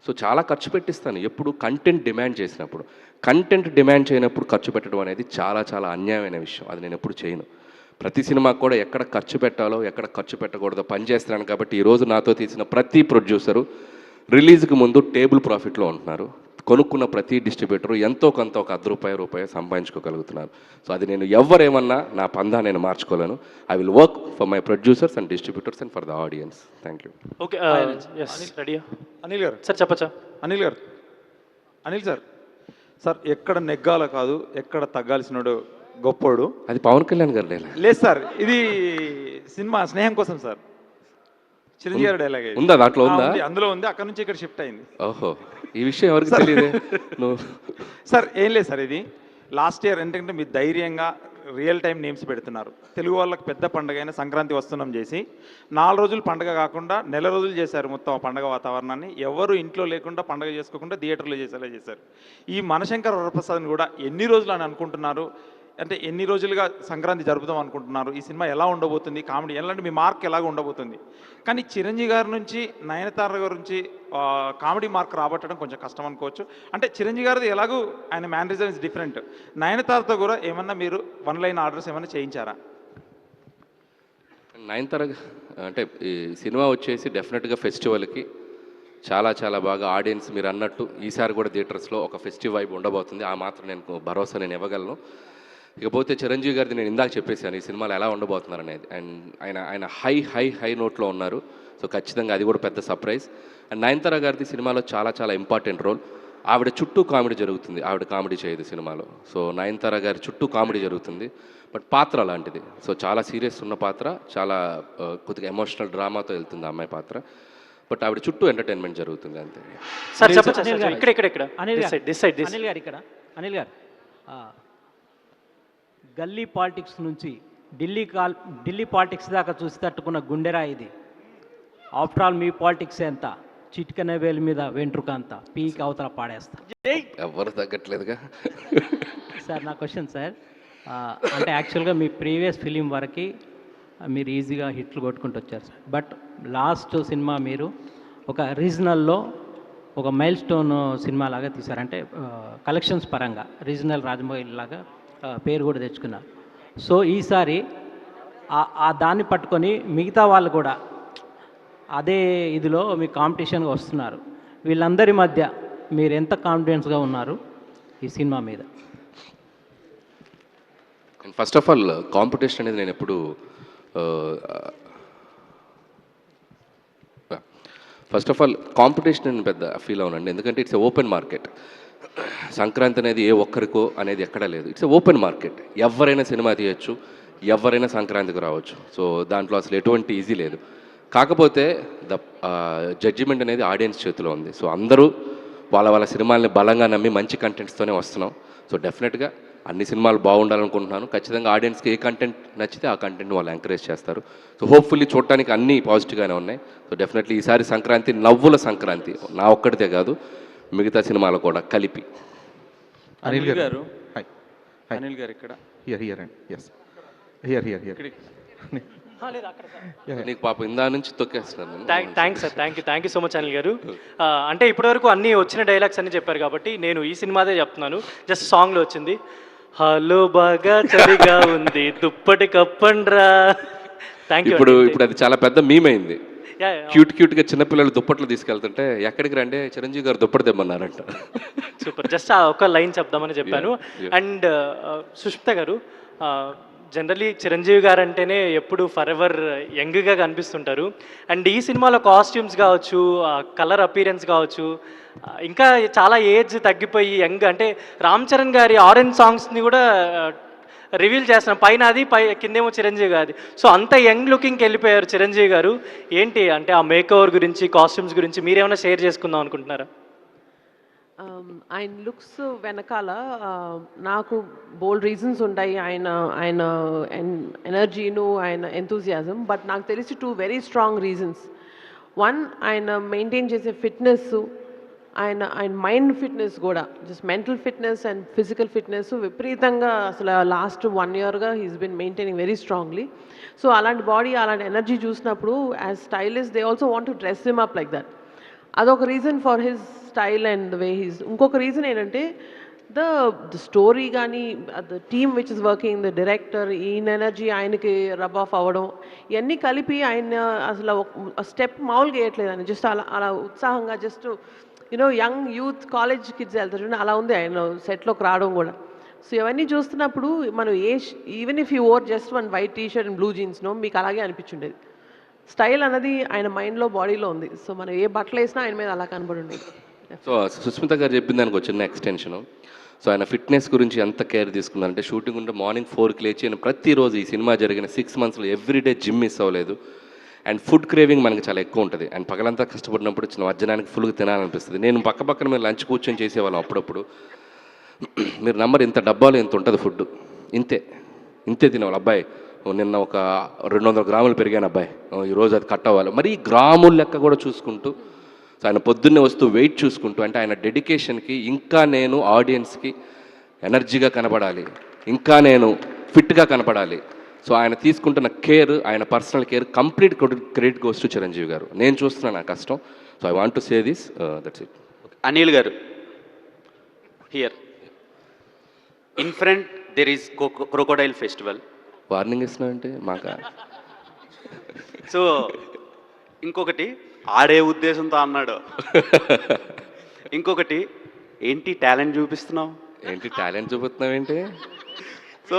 సో చాలా ఖర్చు పెట్టిస్తాను ఎప్పుడు కంటెంట్ డిమాండ్ చేసినప్పుడు. కంటెంట్ డిమాండ్ చేయనప్పుడు ఖర్చు పెట్టడం అనేది చాలా చాలా అన్యాయమైన విషయం. అది నేను ఎప్పుడు చేయను. ప్రతి సినిమాకు కూడా ఎక్కడ ఖర్చు పెట్టాలో ఎక్కడ ఖర్చు పెట్టకూడదో పనిచేస్తున్నాను. కాబట్టి ఈరోజు నాతో తీసిన ప్రతి ప్రొడ్యూసరు రిలీజ్కి ముందు టేబుల్ ప్రాఫిట్లో ఉంటున్నారు. కొనుక్కున్న ప్రతి డిస్ట్రిబ్యూటరు ఎంతో కొంత ఒక ₹10 సంపాదించుకోగలుగుతున్నారు. సో అది నేను ఎవరేమన్నా నా పందా నేను మార్చుకోలేను. I will work for my producers and distributors and for the audience. Thank you. Okay ready Anil గారు సార్ చెప్పచ్చా? అనిల్ సార్, సార్ ఎక్కడ నెగ్గాల కాదు, ఎక్కడ తగ్గాల్సినోడు గొప్పోడు. అది పవన్ కళ్యాణ్ గారు లేదు సార్, ఇది సినిమా స్నేహం కోసం సార్. చిరంజీవి గారి డైలాగ్ ఉందా దాంట్లో? ఉందా? అందులో ఉంది. అక్కడ నుంచి ఇక్కడ షిఫ్ట్ అయింది. ఓహో, ఈ విషయం ఎవరికి తెలియదు. సార్ ఏం లేదు సార్, ఇది లాస్ట్ ఇయర్ ఏంటంటే మీరు ధైర్యంగా రియల్ టైం నేమ్స్ పెడుతున్నారు. తెలుగు వాళ్ళకి పెద్ద పండుగ అయిన సంక్రాంతి వస్తున్నాం చేసి 4 రోజులు పండుగ కాకుండా 1 రోజులు చేశారు మొత్తం ఆ పండుగ వాతావరణాన్ని. ఎవరు ఇంట్లో లేకుండా పండుగ చేసుకోకుండా థియేటర్లో చేసేలా చేశారు. ఈ మనశంకర వరప్రసాద్ని కూడా ఎన్ని రోజులు అని అనుకుంటున్నారు? అంటే ఎన్ని రోజులుగా సంక్రాంతి జరుపుదాం అనుకుంటున్నారు? ఈ సినిమా ఎలా ఉండబోతుంది? కామెడీ ఎలాంటి మీ మార్క్ ఎలాగ ఉండబోతుంది? కానీ చిరంజీవి గారి నుంచి నయనతార గారి నుంచి కామెడీ మార్క్ రాబట్టడం కొంచెం కష్టం అనుకోవచ్చు. అంటే చిరంజీవి గారిది ఎలాగూ ఆయన మ్యానరిజం ఇస్ డిఫరెంట్. నయనతారతో కూడా ఏమన్నా మీరు 1 లైన్ ఆర్డర్స్ ఏమన్నా చేయించారా? నయనతార అంటే ఈ సినిమా వచ్చేసి డెఫినెట్గా ఫెస్టివల్కి చాలా చాలా బాగా ఆడియన్స్ మీరు అన్నట్టు ఈసారి కూడా థియేటర్స్లో ఒక ఫెస్టివ్ వైబ్ ఉండబోతుంది. ఆ మాత్రం నేను భరోసా నేను ఇవ్వగలను. ఇకపోతే చిరంజీవి గారిది నేను ఇందాక చెప్పేశాను ఈ సినిమాలో ఎలా ఉండబోతున్నారు అనేది. అండ్ ఆయన హై హై హై నోట్లో ఉన్నారు. సో ఖచ్చితంగా అది కూడా పెద్ద సర్ప్రైజ్. అండ్ నయనతార గారిది సినిమాలో చాలా చాలా ఇంపార్టెంట్ రోల్. ఆవిడ చుట్టూ కామెడీ జరుగుతుంది, ఆవిడ కామెడీ చేయదు సినిమాలో. సో నయనతార గారి చుట్టూ కామెడీ జరుగుతుంది, బట్ పాత్ర అలాంటిది. సో చాలా సీరియస్ ఉన్న పాత్ర, చాలా కొద్దిగా ఎమోషనల్ డ్రామాతో వెళ్తుంది ఆ అమ్మాయి పాత్ర. బట్ ఆవిడ చుట్టూ ఎంటర్టైన్మెంట్ జరుగుతుంది అంతే. సార్ ఇక్కడ అనిల్ గారు గల్లీ పాలిటిక్స్ నుంచి ఢిల్లీ పాలిటిక్స్ దాకా చూసి తట్టుకున్న గుండెరా ఇది. ఆఫ్టర్ ఆల్ మీ పాలిటిక్స్ ఎంత, చిటికన వేలు మీద వెంట్రుక అంత పీకి అవతల పాడేస్తా. ఎవరు తగ్గట్లేదుగా. సార్ నా క్వశ్చన్ సార్, అంటే యాక్చువల్గా మీ ప్రీవియస్ ఫిలిం వరకు మీరు ఈజీగా హిట్లు కొట్టుకుంటూ వచ్చారు సార్. బట్ లాస్ట్ సినిమా మీరు ఒక రీజనల్లో ఒక మైల్ స్టోన్ సినిమా లాగా తీశారు. అంటే కలెక్షన్స్ పరంగా రీజనల్ రాజమౌళి లాగా పేరు కూడా తెచ్చుకున్నారు. సో ఈసారి ఆ దాన్ని పట్టుకొని మిగతా వాళ్ళు కూడా అదే ఇదిలో మీ కాంపిటీషన్గా వస్తున్నారు. వీళ్ళందరి మధ్య మీరు ఎంత కాన్ఫిడెన్స్గా ఉన్నారు ఈ సినిమా మీద? ఫస్ట్ ఆఫ్ ఆల్ కాంపిటీషన్ అనేది నేను ఎప్పుడు ఫస్ట్ ఆఫ్ ఆల్ కాంపిటీషన్ అని పెద్ద ఫీల్ అవునండి. ఎందుకంటే ఇట్స్ ఓపెన్ మార్కెట్. సంక్రాంతి అనేది ఏ ఒక్కరికో అనేది ఎక్కడా లేదు. It's open market. ఎవరైనా సినిమా తీయచ్చు, ఎవరైనా సంక్రాంతికి రావచ్చు. సో దాంట్లో అసలు ఎటువంటి ఈజీ లేదు. కాకపోతే జడ్జిమెంట్ అనేది ఆడియన్స్ చేతిలో ఉంది. సో అందరూ వాళ్ళ సినిమాల్ని బలంగా నమ్మి మంచి కంటెంట్స్తోనే వస్తున్నాం. సో డెఫినెట్గా అన్ని సినిమాలు బాగుండాలనుకుంటున్నాను. ఖచ్చితంగా ఆడియన్స్కి ఏ కంటెంట్ నచ్చితే ఆ కంటెంట్ వాళ్ళు ఎంకరేజ్ చేస్తారు. సో హోప్ఫుల్లీ చూడటానికి అన్నీ పాజిటివ్గానే ఉన్నాయి. సో డెఫినెట్లీ ఈసారి సంక్రాంతి నవ్వుల సంక్రాంతి, నా ఒక్కడితే కాదు మిగతా సినిమాలు కూడా కలిపి. అనిల్ గారు, అనిల్ గారు ఇక్కడ హియర్ అండ్ ఎస్ హియర్ నీకు పాప ఇందా నుంచి తొక్కేస్తున్నాను. Thanks sir, thank you so much Anil గారు. అంటే ఇప్పటివరకు అన్నీ వచ్చిన డైలాగ్స్ అన్నీ చెప్పారు కాబట్టి నేను ఈ సినిమాదే చెప్తున్నాను. జస్ట్ సాంగ్లో వచ్చింది, హలో బాగా చలిగా ఉంది దుప్పటి కప్పండ్రా. Thank you. ఇప్పుడు అది చాలా పెద్ద మీమ్ అయింది. క్యూట్గా చిన్నపిల్లలు దుప్పట్లు తీసుకెళ్తుంటే ఎక్కడికి రండి చిరంజీవి గారు దుప్పటి తెమ్మన్నారంట. సూపర్. జస్ట్ ఒక లైన్ చెప్దామని చెప్పాను. అండ్ సుష్మిత గారు, జనరలీ చిరంజీవి గారు అంటేనే ఎప్పుడు ఫర్ ఎవర్ యంగ్గా కనిపిస్తుంటారు. అండ్ ఈ సినిమాలో కాస్ట్యూమ్స్ కావచ్చు, కలర్ అపీరెన్స్ కావచ్చు, ఇంకా చాలా ఏజ్ తగ్గిపోయి యంగ్, అంటే రామ్ చరణ్ గారి ఆరెంజ్ సాంగ్స్ని కూడా రివీల్ చేస్తున్నాం. పైన అది కిందేమో చిరంజీవి గారి. సో అంత యంగ్ లుకింగ్కి వెళ్ళిపోయారు చిరంజీవి గారు. ఏంటి అంటే ఆ మేకఓవర్ గురించి, కాస్ట్యూమ్స్ గురించి మీరేమైనా షేర్ చేసుకుందాం అనుకుంటున్నారా? ఆయన లుక్స్ వెనకాల నాకు బోల్డ్ రీజన్స్ ఉంటాయి. ఆయన ఎనర్జీను, ఆయన ఎంతూజియాజం. బట్ నాకు తెలిసి 2 వెరీ స్ట్రాంగ్ రీజన్స్. 1, ఆయన మెయింటైన్ చేసే ఫిట్నెస్, ఆయన మైండ్ ఫిట్నెస్ కూడా, just mental fitness and physical fitness విపరీతంగా అసలు లాస్ట్ 1 yearగా he's been maintaining very strongly. So అలాంటి బాడీ, అలాంటి ఎనర్జీ చూసినప్పుడు as stylist they also want to dress him up like that. అదొక reason for his style and the way he's. ఇంకొక reason ఏంటంటే the story కానీ, the team which is working, the director, ఈయన energy ఆయనకి rub off అవ్వడం, ఇవన్నీ కలిపి ఆయన అసలు స్టెప్ మామూలుగా వేయట్లేదు. ఆయన జస్ట్ అలా ఉత్సాహంగా, just young youth college kids వెళ్తారు అలా ఉంది ఆయన సెట్లోకి రావడం కూడా. సో ఇవన్నీ చూస్తున్నప్పుడు మనం even if you wore just 1 white T-shirt and blue జీన్స్నో మీకు అలాగే అనిపించుండేది. స్టైల్ అన్నది ఆయన మైండ్లో, బాడీలో ఉంది. సో మనం ఏ బట్టలు వేసినా ఆయన మీద అలా కనబడి ఉండేది. సో సుస్మిత గారు చెప్పిన దానికి వచ్చిన ఎక్స్టెన్షను. సో ఆయన ఫిట్నెస్ గురించి ఎంత కేర్ తీసుకున్నారంటే, షూటింగ్ ఉంటే మార్నింగ్ 4కి లేచి ఆయన ప్రతిరోజు ఈ సినిమా జరిగిన 6 monthsలో ఎవ్రీడే జిమ్ మిస్ అవ్వలేదు. అండ్ ఫుడ్ క్రేవింగ్ మనకి చాలా ఎక్కువ ఉంటుంది. అండ్ పగలంతా కష్టపడినప్పుడు చిన్న మధ్యాహ్నానికి ఫుల్గా తినాలనిపిస్తుంది. నేను పక్కన మీరు లంచ్ కూర్చొని చేసేవాళ్ళం అప్పుడప్పుడు. మీరు నంబర్ ఇంత డబ్బాలో ఇంత ఉంటుంది ఫుడ్, ఇంతే తినేవాళ్ళు. అబ్బాయి నిన్న ఒక 200 గ్రాములు పెరిగాను అబ్బాయి, ఈరోజు అది కట్ అవ్వాలి. మరి గ్రాముల లెక్క కూడా చూసుకుంటూ, సో ఆయన పొద్దున్నే వస్తూ వెయిట్ చూసుకుంటూ, అంటే ఆయన డెడికేషన్కి ఇంకా నేను ఆడియన్స్కి ఎనర్జీగా కనపడాలి, ఇంకా నేను ఫిట్గా కనపడాలి. సో ఆయన తీసుకుంటున్న కేర్, ఆయన personal care complete credit goes to Chiranjeevi గారు. నేను చూస్తున్నాను ఆ కష్టం. So I want to say this, that's it. Anil గారు, here in front there is crocodile festival. Warning ఇస్తున్నా అంటే మాకా? సో ఇంకొకటి ఆడే ఉద్దేశంతో అన్నాడు. ఇంకొకటి ఏంటి టాలెంట్ చూపిస్తున్నావు? ఏంటి టాలెంట్ చూపిస్తున్నావు ఏంటి? సో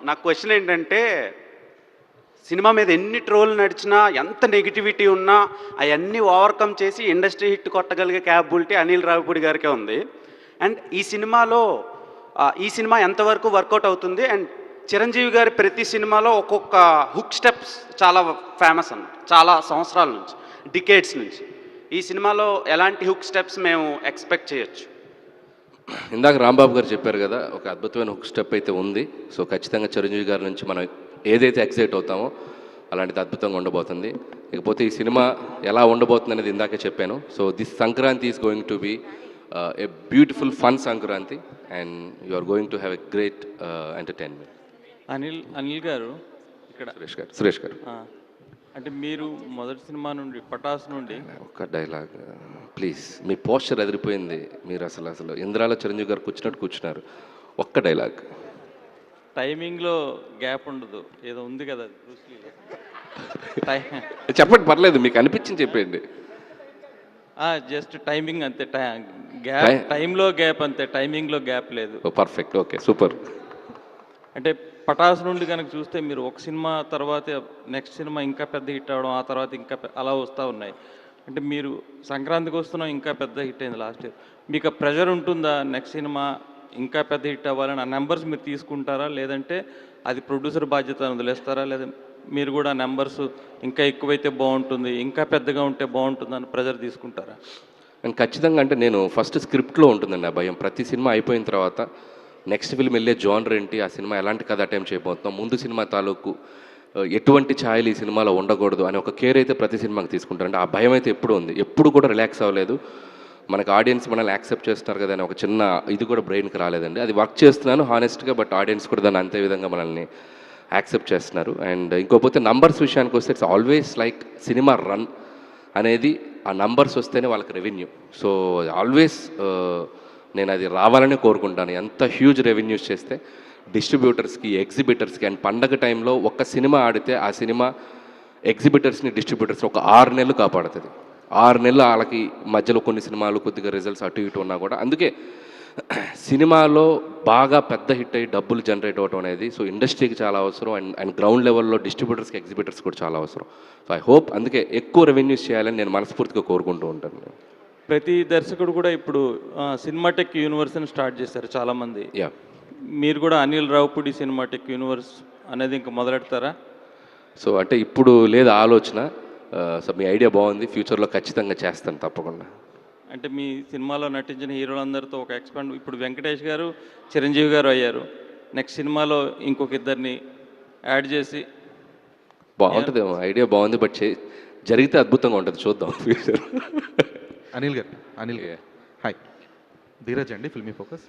నా క్వశ్చన్ ఏంటంటే, సినిమా మీద ఎన్ని ట్రోల్ నడిచినా, ఎంత నెగిటివిటీ ఉన్నా అవన్నీ ఓవర్కమ్ చేసి ఇండస్ట్రీ హిట్ కొట్టగలిగే క్యాపబిలిటీ అనిల్ రావిపూడి గారికే ఉంది. అండ్ ఈ సినిమా ఎంతవరకు వర్కౌట్ అవుతుంది? అండ్ చిరంజీవి గారి ప్రతి సినిమాలో ఒక్కొక్క హుక్ స్టెప్స్ చాలా ఫేమస్ అన్నమాట, చాలా సంవత్సరాల నుంచి, డికేడ్స్ నుంచి. ఈ సినిమాలో ఎలాంటి హుక్ స్టెప్స్ మేము ఎక్స్పెక్ట్ చేయొచ్చు? ఇందాక రాంబాబు గారు చెప్పారు కదా, ఒక అద్భుతమైన హుక్ స్టెప్ అయితే ఉంది. సో ఖచ్చితంగా చిరంజీవి గారి నుంచి మనం ఏదైతే ఎక్సైట్ అవుతామో అలాంటిది అద్భుతంగా ఉండబోతుంది. ఇకపోతే ఈ సినిమా ఎలా ఉండబోతుంది అనేది ఇందాకే చెప్పాను. So this Sankranti is going to be a beautiful fun Sankranti and you are going to have a great entertainment. Anil garu ఇక్కడ సురేష్ గారు అంటే మీరు మొదటి సినిమా నుండి పటాస్ నుండి ఒక్క డైలాగ్ ప్లీజ్. మీ పోస్చర్ ఎదిరిపోయింది. మీరు అసలు ఇంద్రాలో చిరంజీవి గారు కూర్చున్నట్టు కూర్చున్నారు. ఒక్క డైలాగ్. టైమింగ్లో గ్యాప్ ఉండదు, ఏదో ఉంది కదా బ్రూస్లీలో. చెప్పండి, పర్లేదు, మీకు అనిపించింది చెప్పండి. జస్ట్ టైమింగ్ అంతే, గ్యాప్ టైంలో గ్యాప్ అంతే, టైమింగ్లో గ్యాప్ లేదు. Perfect, okay, super. అంటే పటాస్ నుండి కనుక చూస్తే మీరు ఒక సినిమా తర్వాత నెక్స్ట్ సినిమా ఇంకా పెద్ద హిట్ అవ్వడం, ఆ తర్వాత ఇంకా అలా వస్తూ ఉన్నాయి. అంటే మీరు సంక్రాంతికి వస్తున్నాం, ఇంకా పెద్ద హిట్ అయింది లాస్ట్ ఇయర్. మీకు ఆ ప్రెషర్ ఉంటుందా నెక్స్ట్ సినిమా ఇంకా పెద్ద హిట్ అవ్వాలని? ఆ నెంబర్స్ మీరు తీసుకుంటారా, లేదంటే అది ప్రొడ్యూసర్ బాధ్యత వదిలేస్తారా, లేదా మీరు కూడా నెంబర్స్ ఇంకా ఎక్కువైతే బాగుంటుంది, ఇంకా పెద్దగా ఉంటే బాగుంటుంది అని ప్రెషర్ తీసుకుంటారా? అండ్ ఖచ్చితంగా అంటే నేను ఫస్ట్ స్క్రిప్ట్లో ఉంటుందండి ఆ భయం. ప్రతి సినిమా అయిపోయిన తర్వాత నెక్స్ట్ ఫిల్మ్ వెళ్ళే జోనర్ ఏంటి, ఆ సినిమా ఎలాంటి కథ అటెంప్ట్ చేయబోతున్నాం, ముందు సినిమా తాలూకు ఎటువంటి ఛాయలు ఈ సినిమాలో ఉండకూడదు అని ఒక కేర్ అయితే ప్రతి సినిమాకి తీసుకుంటారంటే ఆ భయం అయితే ఎప్పుడు ఉంది. ఎప్పుడు కూడా రిలాక్స్ అవ్వలేదు. మనకు ఆడియన్స్ మనల్ని యాక్సెప్ట్ చేస్తున్నారు కదా అని ఒక చిన్న ఇది కూడా బ్రెయిన్కి రాలేదండి. అది వర్క్ చేస్తున్నాను హానెస్ట్గా, బట్ ఆడియన్స్ కూడా దాన్ని అంతే విధంగా మనల్ని యాక్సెప్ట్ చేస్తున్నారు. అండ్ ఇంకోపోతే నంబర్స్ విషయానికి వస్తే it's always like cinema run అనేది ఆ నంబర్స్ వస్తేనే వాళ్ళకి రెవెన్యూ. సో ఆల్వేస్ నేను అది రావాలని కోరుకుంటాను. ఎంత హ్యూజ్ రెవెన్యూస్ చేస్తే డిస్ట్రిబ్యూటర్స్కి, ఎగ్జిబిటర్స్కి, అండ్ పండగ టైంలో ఒక్క సినిమా ఆడితే ఆ సినిమా ఎగ్జిబిటర్స్ని, డిస్ట్రిబ్యూటర్స్ని ఒక 6 నెలలు కాపాడుతుంది. 6 నెలలు వాళ్ళకి మధ్యలో కొన్ని సినిమాలు కొద్దిగా రిజల్ట్స్ అటు ఇటు ఉన్నా కూడా, అందుకే సినిమాలో బాగా పెద్ద హిట్ అయ్యి డబ్బులు జనరేట్ అవ్వడం అనేది సో ఇండస్ట్రీకి చాలా అవసరం. అండ్ గ్రౌండ్ లెవెల్లో డిస్ట్రిబ్యూటర్స్కి, ఎగ్జిబిటర్స్ కూడా చాలా అవసరం. సో ఐ హోప్ అందుకే ఎక్కువ రెవెన్యూస్ చేయాలని నేను మనస్ఫూర్తిగా కోరుకుంటూ ఉంటాను. ప్రతి దర్శకుడు కూడా ఇప్పుడు సినిమాటెక్ యూనివర్స్ అని స్టార్ట్ చేశారు చాలామంది. మీరు కూడా అనిల్ రావుపూడి సినిమాటెక్ యూనివర్స్ అనేది ఇంకా మొదలెడతారా? సో అంటే ఇప్పుడు లేదు ఆలోచన. సో మీ ఐడియా బాగుంది, ఫ్యూచర్లో ఖచ్చితంగా చేస్తాను తప్పకుండా. అంటే మీ సినిమాలో నటించిన హీరోలందరితో ఒక ఎక్స్పాండ్, ఇప్పుడు వెంకటేష్ గారు, చిరంజీవి గారు అయ్యారు, నెక్స్ట్ సినిమాలో ఇంకొక ఇద్దరిని యాడ్ చేసి బాగుంటుంది. ఐడియా బాగుంది, బట్ జరిగితే అద్భుతంగా ఉంటుంది, చూద్దాం ఫ్యూచర్. అనిల్ గారు, హాయ్, ధీరజ్ అండి, ఫిల్మీ ఫోకస్.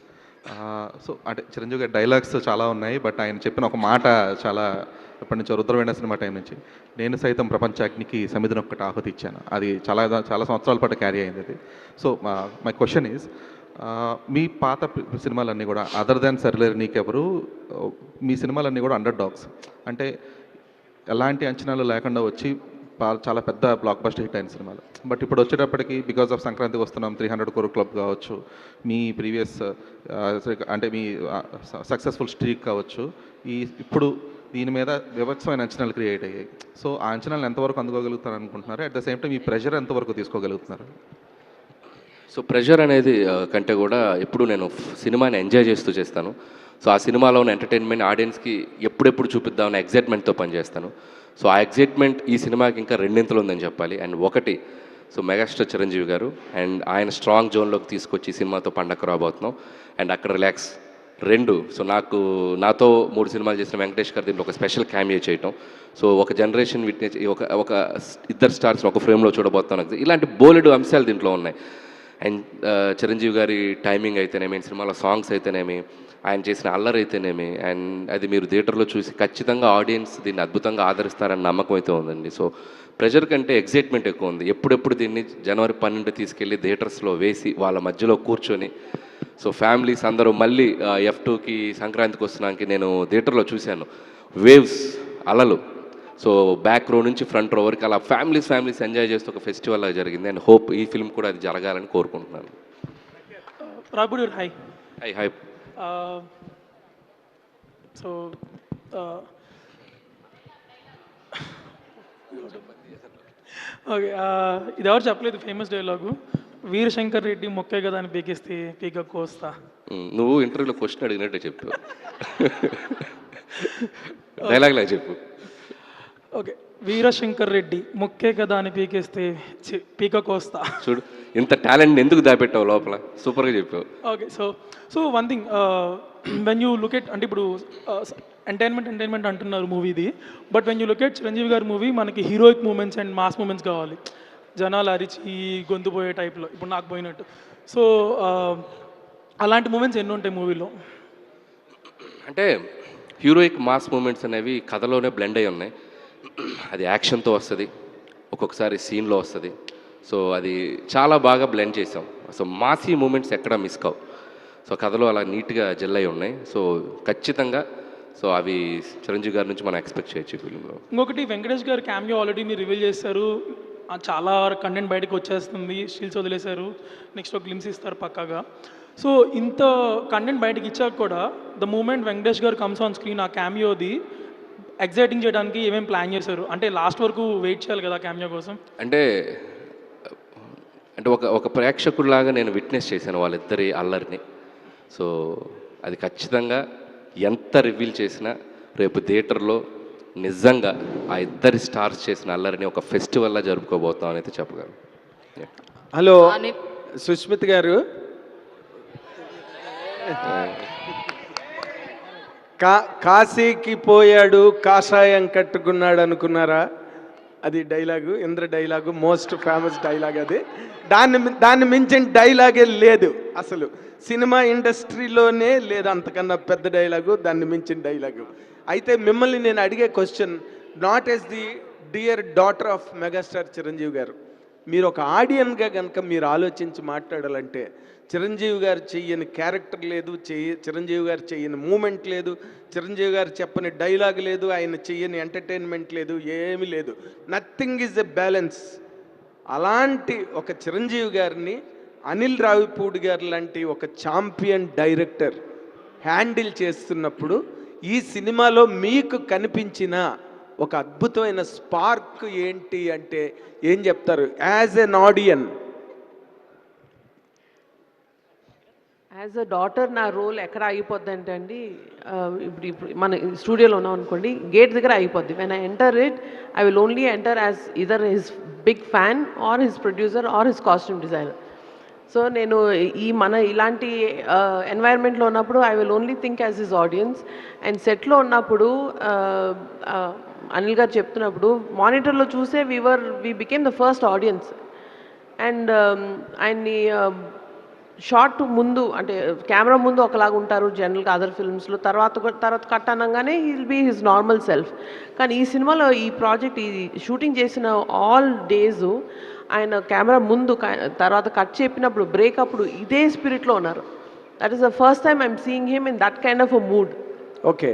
సో అంటే చిరంజీవి గారి డైలాగ్స్ చాలా ఉన్నాయి, బట్ ఆయన చెప్పిన ఒక మాట చాలా ఎప్పటి నుంచో రుద్రవేణ సినిమా టైం నుంచి, నేను సైతం ప్రపంచాగ్నికి సమిధిని ఒక్కటి ఆహుతి ఇచ్చాను, అది చాలా సంవత్సరాల పాటు క్యారీ అయింది అది. సో మై క్వశ్చన్ ఈజ్, మీ పాత సినిమాలన్నీ కూడా అదర్ దాన్ సర్లేరు నీకెవరు, మీ సినిమాలన్నీ కూడా అండర్ డాగ్స్, అంటే ఎలాంటి అంచనాలు లేకుండా వచ్చి చాలా పెద్ద బ్లాక్ బస్టర్ హిట్ అయిన సినిమాలు. బట్ ఇప్పుడు వచ్చేటప్పటికి బికాస్ ఆఫ్ సంక్రాంతికి వస్తున్నాం, 300 crore క్లబ్ కావచ్చు, మీ ప్రీవియస్ అంటే మీ సక్సెస్ఫుల్ స్ట్రీక్ కావచ్చు, ఇప్పుడు దీని మీద వివత్సమైన అంచనాలు క్రియేట్ అయ్యాయి. సో ఆ అంచనాలు ఎంతవరకు అందుకోగలుగుతారు అనుకుంటున్నారు? అట్ ద సేమ్ టైం ఈ ప్రెషర్ ఎంతవరకు తీసుకోగలుగుతున్నారు? సో ప్రెషర్ అనేది కంటే కూడా ఎప్పుడు నేను సినిమాని ఎంజాయ్ చేస్తూ చేస్తాను. సో ఆ సినిమాలో ఉన్న ఎంటర్టైన్మెంట్ ఆడియన్స్కి ఎప్పుడెప్పుడు చూపిద్దామన్న ఎగ్జైట్మెంట్తో పనిచేస్తాను. సో ఆ ఎగ్జైట్మెంట్ ఈ సినిమాకి ఇంకా రెండింతలు ఉందని చెప్పాలి. అండ్ ఒకటి, సో మెగాస్టార్ చిరంజీవి గారు అండ్ ఆయన స్ట్రాంగ్ జోన్లోకి తీసుకొచ్చి ఈ సినిమాతో పండగ రాబోతున్నాం అండ్ అక్కడ రిలాక్స్. 2, సో నాతో 3 సినిమాలు చేసిన వెంకటేష్ గారు దీంట్లో ఒక స్పెషల్ క్యామియో చేయటం. సో ఒక జనరేషన్ విట్నెస్, ఒక ఇద్దరు స్టార్స్ని ఒక ఫ్రేమ్లో చూడబోతున్నాం. ఇలాంటి బోలెడు అంశాలు దీంట్లో ఉన్నాయి. అండ్ చిరంజీవి గారి టైమింగ్ అయితేనేమి, సినిమాలో సాంగ్స్ అయితేనేమి, ఆయన చేసిన అల్లరి అయితేనేమి, అండ్ అది మీరు థియేటర్లో చూసి ఖచ్చితంగా ఆడియన్స్ దీన్ని అద్భుతంగా ఆదరిస్తారని నమ్మకం అయితే ఉందండి. సో ప్రెషర్ కంటే ఎగ్జైట్మెంట్ ఎక్కువ ఉంది. ఎప్పుడెప్పుడు దీన్ని జనవరి 12 తీసుకెళ్ళి థియేటర్స్లో వేసి వాళ్ళ మధ్యలో కూర్చొని, సో ఫ్యామిలీస్ అందరూ మళ్ళీ F2కి సంక్రాంతికి వస్తున్నానికి నేను థియేటర్లో చూశాను, వేవ్స్, అలలు. సో బ్యాక్ రో నుంచి ఫ్రంట్ రో వరకు అలా ఫ్యామిలీస్ ఎంజాయ్ చేస్తూ ఒక ఫెస్టివల్ లాగా జరిగింది. అండ్ హోప్ ఈ ఫిల్మ్ కూడా అది జరగాలని కోరుకుంటున్నాను. Ravipudi hi. Hi. So okay, ఇది ఎవరు చెప్పలేదు ఫేమస్ డైలాగు, వీరశంకర్ రెడ్డి మొక్కే కదా అని పీకిస్తే పీక కోస్తా. నువ్వు ఇంటర్వ్యూలో క్వశ్చన్ అడిగినట్టే చెప్పు, డైలాగ్ లాగా చెప్పు. ఓకే, వీరశంకర్ రెడ్డి మొక్కే కదా అని పీకేస్తే పీక కోస్తా. చూడు ఇంత టాలెంట్ ఎందుకు దాపెట్టావు లోపల, సూపర్గా చెప్పావు. Okay, so one thing when you look at, అంటే ఇప్పుడు ఎంటర్టైన్మెంట్ అంటున్నారు మూవీది, but when you look at Chiranjeevi గారి మూవీ మనకి heroic moments and mass moments కావాలి, జనాలు అరిచి గొంతు పోయే టైప్లో, ఇప్పుడు నాకు పోయినట్టు. సో అలాంటి మూమెంట్స్ ఎన్ని ఉంటాయి మూవీలో? అంటే హీరోయిక్ మాస్ మూమెంట్స్ అనేవి కథలోనే బ్లెండ్ అయి ఉన్నాయి. అది యాక్షన్తో వస్తుంది, ఒక్కొక్కసారి సీన్లో వస్తుంది. సో అది చాలా బాగా బ్లెండ్ చేసాం. సో మాసీ మూమెంట్స్ ఎక్కడా మిస్ కావు. సో కథలో అలా నీట్గా జెల్ అయి ఉన్నాయి. సో ఖచ్చితంగా సో అవి చిరంజీవి గారి నుంచి మనం ఎక్స్పెక్ట్ చేయొచ్చు ఫిల్మ్లో. ఇంకొకటి, వెంకటేష్ గారు క్యామియో ఆల్రెడీ మీరు రివీల్ చేశారు, చాలా కంటెంట్ బయటకు వచ్చేస్తుంది, స్టిల్స్ వదిలేశారు, నెక్స్ట్ ఒక గ్లిమ్స్ ఇస్తారు పక్కాగా. సో ఇంత కంటెంట్ బయటకు ఇచ్చాక కూడా ద మూమెంట్ వెంకటేష్ గారు కమ్స్ ఆన్ స్క్రీన్, ఆ క్యామియోది ఎగ్జైటింగ్ చేయడానికి ఏమేమి ప్లాన్ చేశారు? అంటే లాస్ట్ వరకు వెయిట్ చేయాలి కదా క్యామియో కోసం. అంటే ఒక ప్రేక్షకుడిలాగా నేను విట్నెస్ చేశాను వాళ్ళిద్దరి అల్లరిని. సో అది ఖచ్చితంగా ఎంత రివీల్ చేసినా రేపు థియేటర్లో నిజంగా ఆ ఇద్దరి స్టార్స్ చేసిన అల్లరిని ఒక ఫెస్టివల్లా జరుపుకోబోతాం అని అయితే చెప్పగలను. హలో సుష్మిత్ గారు, కాశీకి పోయాడు కాషాయం కట్టుకున్నాడు అనుకున్నారా? అది dialogue, Indra dialogue, most famous dialogue అది. దాన్ని మించిన డైలాగే లేదు అసలు సినిమా ఇండస్ట్రీలోనే లేదు, అంతకన్నా పెద్ద డైలాగు, దాన్ని మించిన డైలాగు. అయితే మిమ్మల్ని నేను అడిగే question, not as the dear daughter of megastar Chiranjeevi గారు, మీరు ఒక ఆడియన్గా కనుక మీరు ఆలోచించి మాట్లాడాలంటే, చిరంజీవి గారు చెయ్యని క్యారెక్టర్ లేదు, చిరంజీవి గారు చెయ్యని మూమెంట్ లేదు, చిరంజీవి గారు చెప్పని డైలాగ్ లేదు, ఆయన చెయ్యని ఎంటర్టైన్మెంట్ లేదు, ఏమీ లేదు, నథింగ్ ఈజ్ ఎ బ్యాలెన్స్. అలాంటి ఒక చిరంజీవి గారిని అనిల్ రావిపూడి గారు లాంటి ఒక ఛాంపియన్ డైరెక్టర్ హ్యాండిల్ చేస్తున్నప్పుడు ఈ సినిమాలో మీకు కనిపించిన ఒక అద్భుతమైన స్పార్క్ ఏంటి అంటే ఏం చెప్తారు as N audience? As a daughter నా రోల్ ఎక్కడ ఆగిపోద్ది అంటే అండి, ఇప్పుడు మన స్టూడియోలో ఉన్నాం అనుకోండి, గేట్ దగ్గర ఆగిపోద్ది. When I enter it, I will only enter as either his big fan or his producer or his costume designer. So నేను ఇలాంటి ఎన్వైర్న్మెంట్లో ఉన్నప్పుడు I will only think as his audience. And సెట్లో ఉన్నప్పుడు అనిల్ గారు చెప్తున్నప్పుడు మానిటర్లో చూసే we became the first audience. And ఆయన్ని షార్ట్ ముందు అంటే కెమెరా ముందు ఒకలాగా ఉంటారు జనరల్గా అదర్ ఫిల్మ్స్లో, తర్వాత కట్ అనగానే he will be his normal self. కానీ ఈ సినిమాలో ఈ ప్రాజెక్ట్ ఈ షూటింగ్ చేసిన ఆల్ డేస్ ఆయన కెమెరా ముందు తర్వాత కట్ చెప్పినప్పుడు బ్రేక్ అప్పుడు ఇదే స్పిరిట్లో ఉన్నారు. That is the first time I'm seeing him in that kind of a mood. Okay,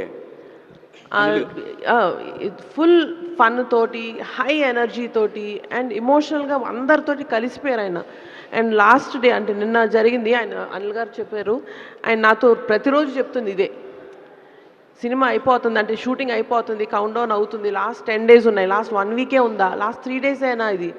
full fun తోటి, హై ఎనర్జీ తోటి అండ్ ఎమోషనల్గా అందరితోటి కలిసిపోయారు ఆయన. అండ్ లాస్ట్ డే అంటే నిన్న జరిగింది, ఆయన అనిల్ గారు చెప్పారు, ఆయన నాతో ప్రతిరోజు చెప్తుంది ఇదే, సినిమా అయిపోతుంది అంటే షూటింగ్ అయిపోతుంది, కౌంట్ డౌన్ అవుతుంది, లాస్ట్ 10 days ఉన్నాయి, లాస్ట్ 1 week ఉందా, లాస్ట్ 3 days అయినా ఇది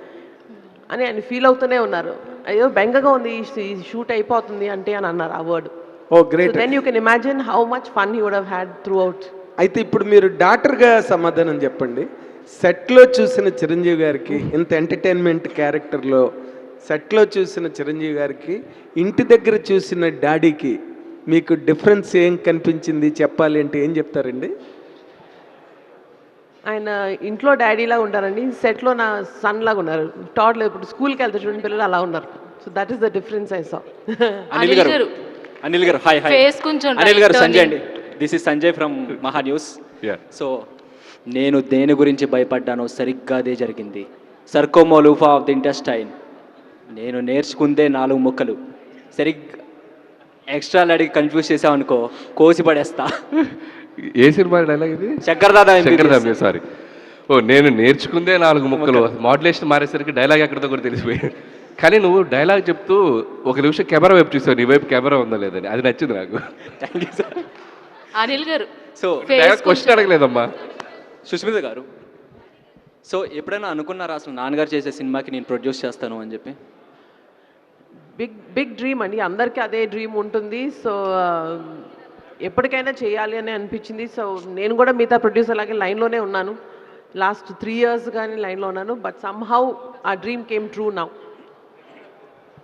అని ఆయన ఫీల్ అవుతూనే ఉన్నారు. అయ్యో బెంగగా ఉంది ఈ షూట్ అయిపోతుంది అంటే అని అన్నారు ఆ word. Oh great. Then you can imagine how much fun he would have had throughout. అయితే ఇప్పుడు మీరు డాక్టర్గా సమాధానం చెప్పండి. సెట్లో చూసిన చిరంజీవి గారికి, ఇంత ఎంటర్టైన్మెంట్ క్యారెక్టర్లో సెట్లో చూసిన చిరంజీవి గారికి, ఇంటి దగ్గర చూసిన డాడీకి మీకు డిఫరెన్స్ ఏం కనిపించింది చెప్పాలి అంటే ఏం చెప్తారండి? ఆయన ఇంట్లో డాడీలాగా ఉంటారండి, సెట్లో నా సన్ లాగా ఉన్నారు. టాడ్లో ఇప్పుడు స్కూల్కి వెళ్తే చూడండి పిల్లలు అలా ఉన్నారు. So that is the difference I saw. Anil గారు హాయ్ అనిల్ గారు, సంజయ్ అండి, దిస్ ఇస్ సంజయ్ ఫ్రమ్ మహా న్యూస్. సో నేను దేని గురించి భయపడ్డానో సరిగ్గా అదే జరిగింది. సర్కోమోలూఫా ఆఫ్ ది ఇంటెస్టైన్, నేను నేర్చుకుందే 4 ముక్కలు, సరిగ్గా ఎక్స్ట్రాలు అడిగి కన్ఫ్యూజ్ చేసామనుకో కోసి పడేస్తా. ఏ సినిమా డైలాగ్ ఇది? శంకర్దాదా. సారీ, నేను నేర్చుకుందే 4 ముక్కలు. మాడ్యులేషన్ మారేసరికి డైలాగ్ ఎక్కడితో కూడా తెలిసిపోయింది. కానీ నువ్వు డైలాగ్ చెప్తూ ఒక నిమిషం కెమెరా వైపు చూసావు, నీ వైపు కెమెరా ఉందా లేదని, అది నచ్చింది నాకు. Thank you sir. అనిల్ గారు సో క్వశ్చన్ అడగలేదమ్మా. సుష్మిత గారు, సో ఎప్పుడైనా అనుకున్నారా అసలు నాన్నగారు చేసే సినిమాకి నేను ప్రొడ్యూస్ చేస్తాను అని చెప్పి? బిగ్ డ్రీమ్ అండి, అందరికీ అదే డ్రీమ్ ఉంటుంది. సో ఎప్పటికైనా చేయాలి అని అనిపించింది. సో నేను కూడా మిగతా ప్రొడ్యూసర్ లాగే లైన్లోనే ఉన్నాను. లాస్ట్ 3 years కానీ లైన్లో ఉన్నాను. బట్ సమ్హౌ ఆ dream came true now.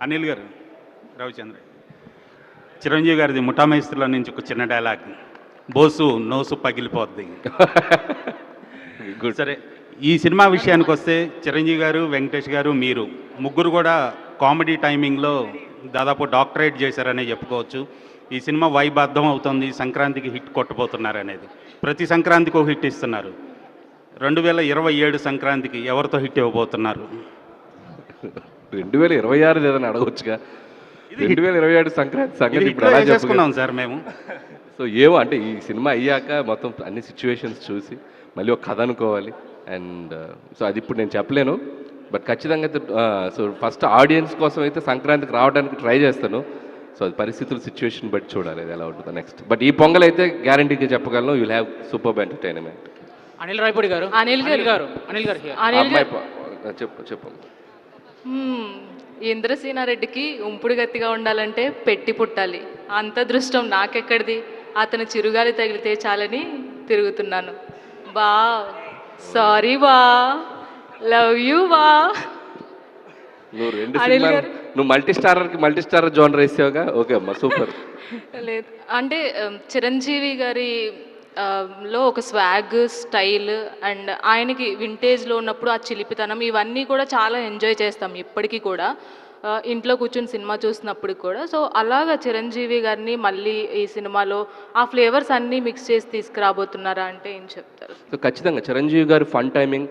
Anil గారు, రవిచంద్ర, చిరంజీవి గారిది ముఠామేస్త్రుల నుంచి ఒక చిన్న డైలాగ్, బోసు నోసు పగిలిపోద్ది. సరే, ఈ సినిమా విషయానికి వస్తే చిరంజీవి గారు, వెంకటేష్ గారు, మీరు ముగ్గురు కూడా కామెడీ టైమింగ్లో దాదాపు డాక్టరేట్ చేశారనే చెప్పుకోవచ్చు. ఈ సినిమా వైబ్ అర్థం అవుతుంది, సంక్రాంతికి హిట్ కొట్టబోతున్నారు అనేది. ప్రతి సంక్రాంతికి ఒక హిట్ ఇస్తున్నారు. 2027 సంక్రాంతికి ఎవరితో హిట్ ఇవ్వబోతున్నారు? 2026 ఏదైనా అడగవచ్చుగా. 2027 సంక్రాంతి సంగతి ఇప్పుడు ఎలా చేసుకున్నాం సార్ మేము. సో ఏమో అంటే ఈ సినిమా అయ్యాక మొత్తం అన్ని సిచ్యువేషన్స్ చూసి మళ్ళీ ఒక కథ అనుకోవాలి. అండ్ సో అది ఇప్పుడు నేను చెప్పలేను. బట్ ఖచ్చితంగా అయితే సో ఫస్ట్ ఆడియన్స్ కోసం అయితే సంక్రాంతికి రావడానికి ట్రై చేస్తాను. సో అది పరిస్థితులు సిచ్యువేషన్ బట్టి చూడాలి అది ఎలా ఉంటుందో నెక్స్ట్. బట్ ఈ పొంగల్ అయితే గ్యారంటీగా చెప్పగలను, you'll have super entertainment. Anil Rayapudi గారు, అనిల్ గారు చెప్పు. ఇంద్రసేనారెడ్డికి ఉంపుడు గత్తిగా ఉండాలంటే పెట్టి పుట్టాలి. అంత దృష్టం నాకెక్కడిది? అతను చిరుగాలి తగిలితే చాలని తిరుగుతున్నాను. బా సారీ బా, లవ్ యూ బా. నువ్వు 2 సినిమాలు నువ్వు మల్టీ స్టారర్ జోనర్ వేసావుగా. ఓకే అమ్మా, సూపర్. లేదు అంటే చిరంజీవి గారి లో ఒక స్వాగ్ స్టైల్ అండ్ ఆయనకి వింటేజ్లో ఉన్నప్పుడు ఆ చిలిపితనం ఇవన్నీ కూడా చాలా ఎంజాయ్ చేస్తాం ఇప్పటికీ కూడా, ఇంట్లో కూర్చుని సినిమా చూసినప్పుడు కూడా. సో అలాగా చిరంజీవి గారిని మళ్ళీ ఈ సినిమాలో ఆ ఫ్లేవర్స్ అన్నీ మిక్స్ చేసి తీసుకురాబోతున్నారా అంటే ఏం చెప్తారు? సో ఖచ్చితంగా చిరంజీవి గారి ఫన్ టైమింగ్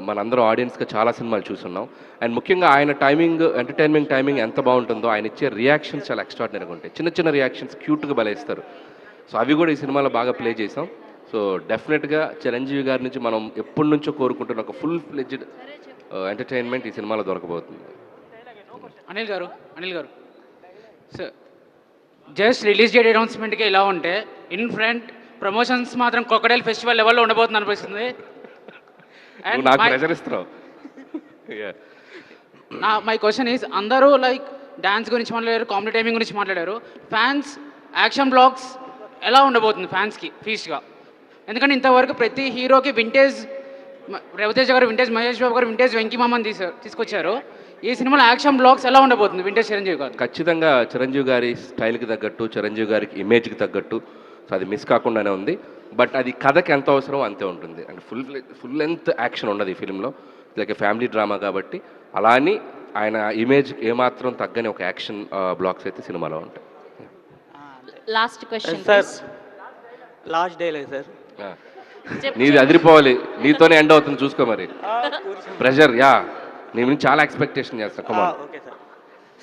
మనందరం ఆడియన్స్గా చాలా సినిమాలు చూస్తున్నాం. అండ్ ముఖ్యంగా ఆయన టైమింగ్, ఎంటర్టైన్మెంట్ టైమింగ్ ఎంత బాగుంటుందో, ఆయన ఇచ్చే రియాక్షన్స్ చాలా ఎక్స్ట్రాడినరీగా ఉంటాయి. చిన్న చిన్న రియాక్షన్స్ క్యూట్గా బలేస్తారు. సో అవి కూడా ఈ సినిమాలో బాగా ప్లే చేసాం. సో డెఫినెట్గా చిరంజీవి గారి నుంచి మనం ఎప్పటి నుంచో కోరుకుంటున్న ఒక ఫుల్ ఫ్లెడ్జ్డ్ ఎంటర్టైన్మెంట్ ఈ సినిమాలో దొరకబోతుంది. అనిల్ గారు సార్, జస్ట్ రిలీజ్ డేట్ అనౌన్స్మెంట్కి ఇలా ఉంటే ఇన్ ఫ్రంట్ ప్రమోషన్స్ మాత్రం క్రొకడైల్ ఫెస్టివల్ లెవెల్లో ఉండబోతుంది అనిపిస్తుంది. నాకు ప్రెజర్ ఇస్తున్నావు. మై క్వశ్చన్ ఈజ్, అందరూ లైక్ డ్యాన్స్ గురించి మాట్లాడారు, కామెడీ టైమింగ్ గురించి మాట్లాడారు. ఫ్యాన్స్ యాక్షన్ బ్లాగ్స్ ఎలా ఉండబోతుంది ఫ్యాన్స్కి ఫీస్ట్గా? ఎందుకంటే ఇంతవరకు ప్రతి హీరోకి వింటేజ్ రవితేజ గారు, వింటేజ్ మహేష్ బాబు గారు, వింటేజ్ వెంకీ మామని తీసుకొచ్చారు. ఈ సినిమాలో యాక్షన్ బ్లాగ్స్ ఎలా ఉండబోతుంది వింటేజ్ చిరంజీవి గారు? ఖచ్చితంగా చిరంజీవి గారి స్టైల్కి తగ్గట్టు, చిరంజీవి గారికి ఇమేజ్కి తగ్గట్టు, సో అది మిస్ కాకుండానే ఉంది. బట్ అది కథకి ఎంత అవసరం అంతే ఉంటుంది. అంటే ఫుల్ లెంత్ యాక్షన్ ఉండదు ఈ ఫిల్మ్లో. లైక్ ఫ్యామిలీ డ్రామా కాబట్టి అలా అని ఆయన ఇమేజ్ ఏమాత్రం తగ్గని ఒక యాక్షన్ బ్లాక్స్ అయితే సినిమాలో ఉంటాయి. Last question sir, last dialogue sir. నీది అదిరిపోవాలి, నీతోనే ఎండ్ అవుతుంది చూసుకో. మరి ప్రెషర్ యా, నీ నుంచి చాలా ఎక్స్పెక్టేషన్ చేస్తా. Okay sir.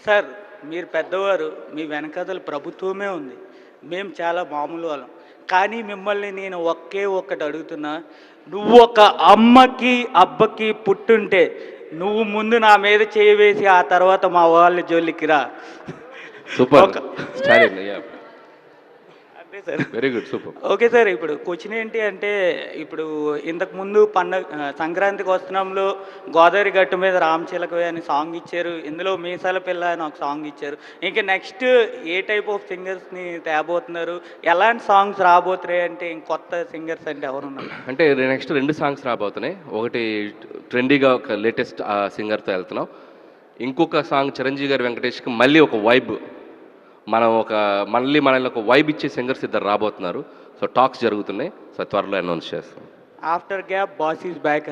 సార్, మీరు పెద్దవారు, మీ వెనకాతల ప్రభుత్వమే ఉంది, మేము చాలా మామూలు వాళ్ళం. కానీ మిమ్మల్ని నేను ఒక్కటి అడుగుతున్నా, నువ్వు ఒక అమ్మకి అబ్బకి పుట్టుంటే నువ్వు ముందు నా మీద చేయి వేసి ఆ తర్వాత మా వాళ్ళ జోలికి రా. సూపర్. అంతే sir. Very good, super. Okay sir, ఇప్పుడు క్వశ్చన్ ఏంటి అంటే, ఇప్పుడు ఇంతకుముందు సంక్రాంతికి వస్తున్నాంలో గోదావరి గట్టు మీద రామచిలకవే అని సాంగ్ ఇచ్చారు, ఇందులో మీసాల పిల్ల అని ఒక సాంగ్ ఇచ్చారు. ఇంకా నెక్స్ట్ ఏ టైప్ ఆఫ్ సింగర్స్ని తేబోతున్నారు, ఎలాంటి సాంగ్స్ రాబోతున్నాయి అంటే, కొత్త సింగర్స్ అంటే ఎవరున్నారు? అంటే నెక్స్ట్ 2 సాంగ్స్ రాబోతున్నాయి. ఒకటి ట్రెండీగా ఒక లేటెస్ట్ సింగర్తో వెళ్తున్నాం. ఇంకొక సాంగ్ చిరంజీవి గారి, వెంకటేష్కి మళ్ళీ ఒక వైబ్, మనల్ని ఒక వైబ్ ఇచ్చే సింగర్స్ 2 రాబోతున్నారు. సో టాక్స్ జరుగుతున్నాయి. సో త్వరలో అనౌన్స్ చేస్తాం. After gap boss is back.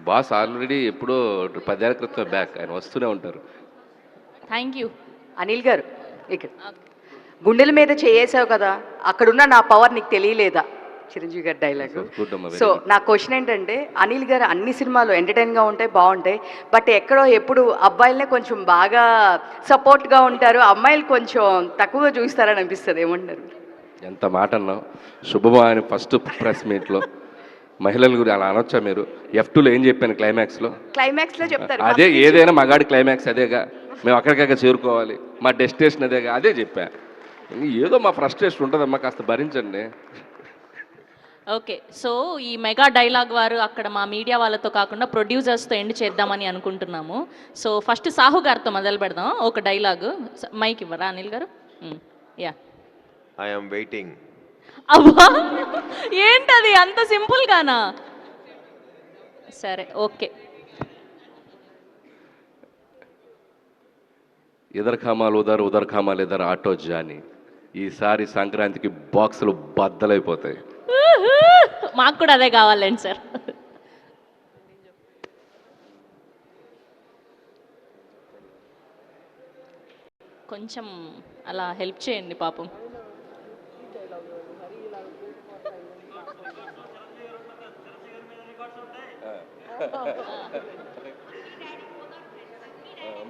Boss already ఎప్పుడో 10 ఏళ్ల క్రితం బ్యాక్, ఆయన వస్తూనే ఉంటారు. Thank you. అనిల్ గారు, ఇక్కడ గుండెల మీద చేసావు కదా, అక్కడున్న నా పవర్ నీకు తెలియలేదా? చిరంజీవి గారి డైలాగ్. సో నా క్వశ్చన్ ఏంటంటే, అనిల్ గారు అన్ని సినిమాలు ఎంటర్టైన్గా ఉంటాయి, బాగుంటాయి. బట్ ఎక్కడో ఎప్పుడు అబ్బాయిలనే కొంచెం బాగా సపోర్ట్గా ఉంటారు, అమ్మాయిలు కొంచెం తక్కువగా చూస్తారని అనిపిస్తుంది. ఏమంటారు? ఎంత మాట అన్నావు. శుభమా అని ఫస్ట్ ప్రెస్ మీట్లో మహిళల గురించి అలా అనొచ్చా మీరు? F2లో ఏం చెప్పాను క్లైమాక్స్లో చెప్తారు. అదే, ఏదైనా మగాడి క్లైమాక్స్ అదేగా, మేము అక్కడికక్కడ చేరుకోవాలి, మా డెస్టినేషన్ అదేగా, అదే చెప్పా. ఏదో మా ఫ్రస్ట్రేషన్ ఉంటుందమ్మా, కాస్త భరించండి. ఓకే, సో ఈ మెగా డైలాగ్ వారు అక్కడ మా మీడియా వాళ్ళతో కాకుండా ప్రొడ్యూసర్స్తో ఎండ్ చేద్దామని అనుకుంటున్నాము. సో ఫస్ట్ సాహు గారితో మొదలు పెడదాం. ఒక డైలాగ్ మైక్ ఇవ్వరా అనిల్ గారు? యా. I am waiting. అబ్బా, ఏంటది అంత సింపుల్ గానా? సరే ఓకే. ఇదర్ ఖామాలు ఉదర్ ఖామాలు ఇదర్ ఆటో జాని. ఈసారి సంక్రాంతికి బాక్సులు బద్దలైపోతాయి. మాకు కూడా అదే కావాలండి సార్. కొంచెం అలా హెల్ప్ చేయండి పాపం.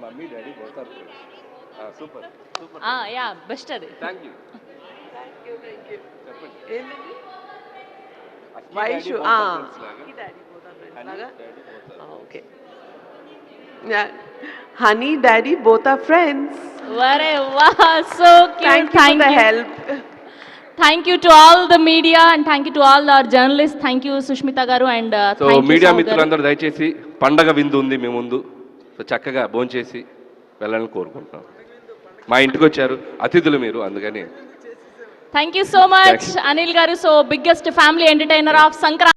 మమ్మీ డాడీ పోతారు. Super super. యా బెస్ట్ అది. Thank you. Vaishu okay. Honey daddy both are friends. వరే వా, so cute. Thank you help. Thank you to all the media and thank you to all our journalist. Thank you Sushmitha garu and so media మిత్రులందరూ దయచేసి పండగ విందు ఉంది మీ ముందు. So చక్కగా భోంచేసి వెళ్ళాలని కోరుకుంటున్నాం. మా ఇంటికి వచ్చారు అతిథులు మీరు, అందుకని thank you so much Anil గారు. So biggest family entertainer of Sankranti.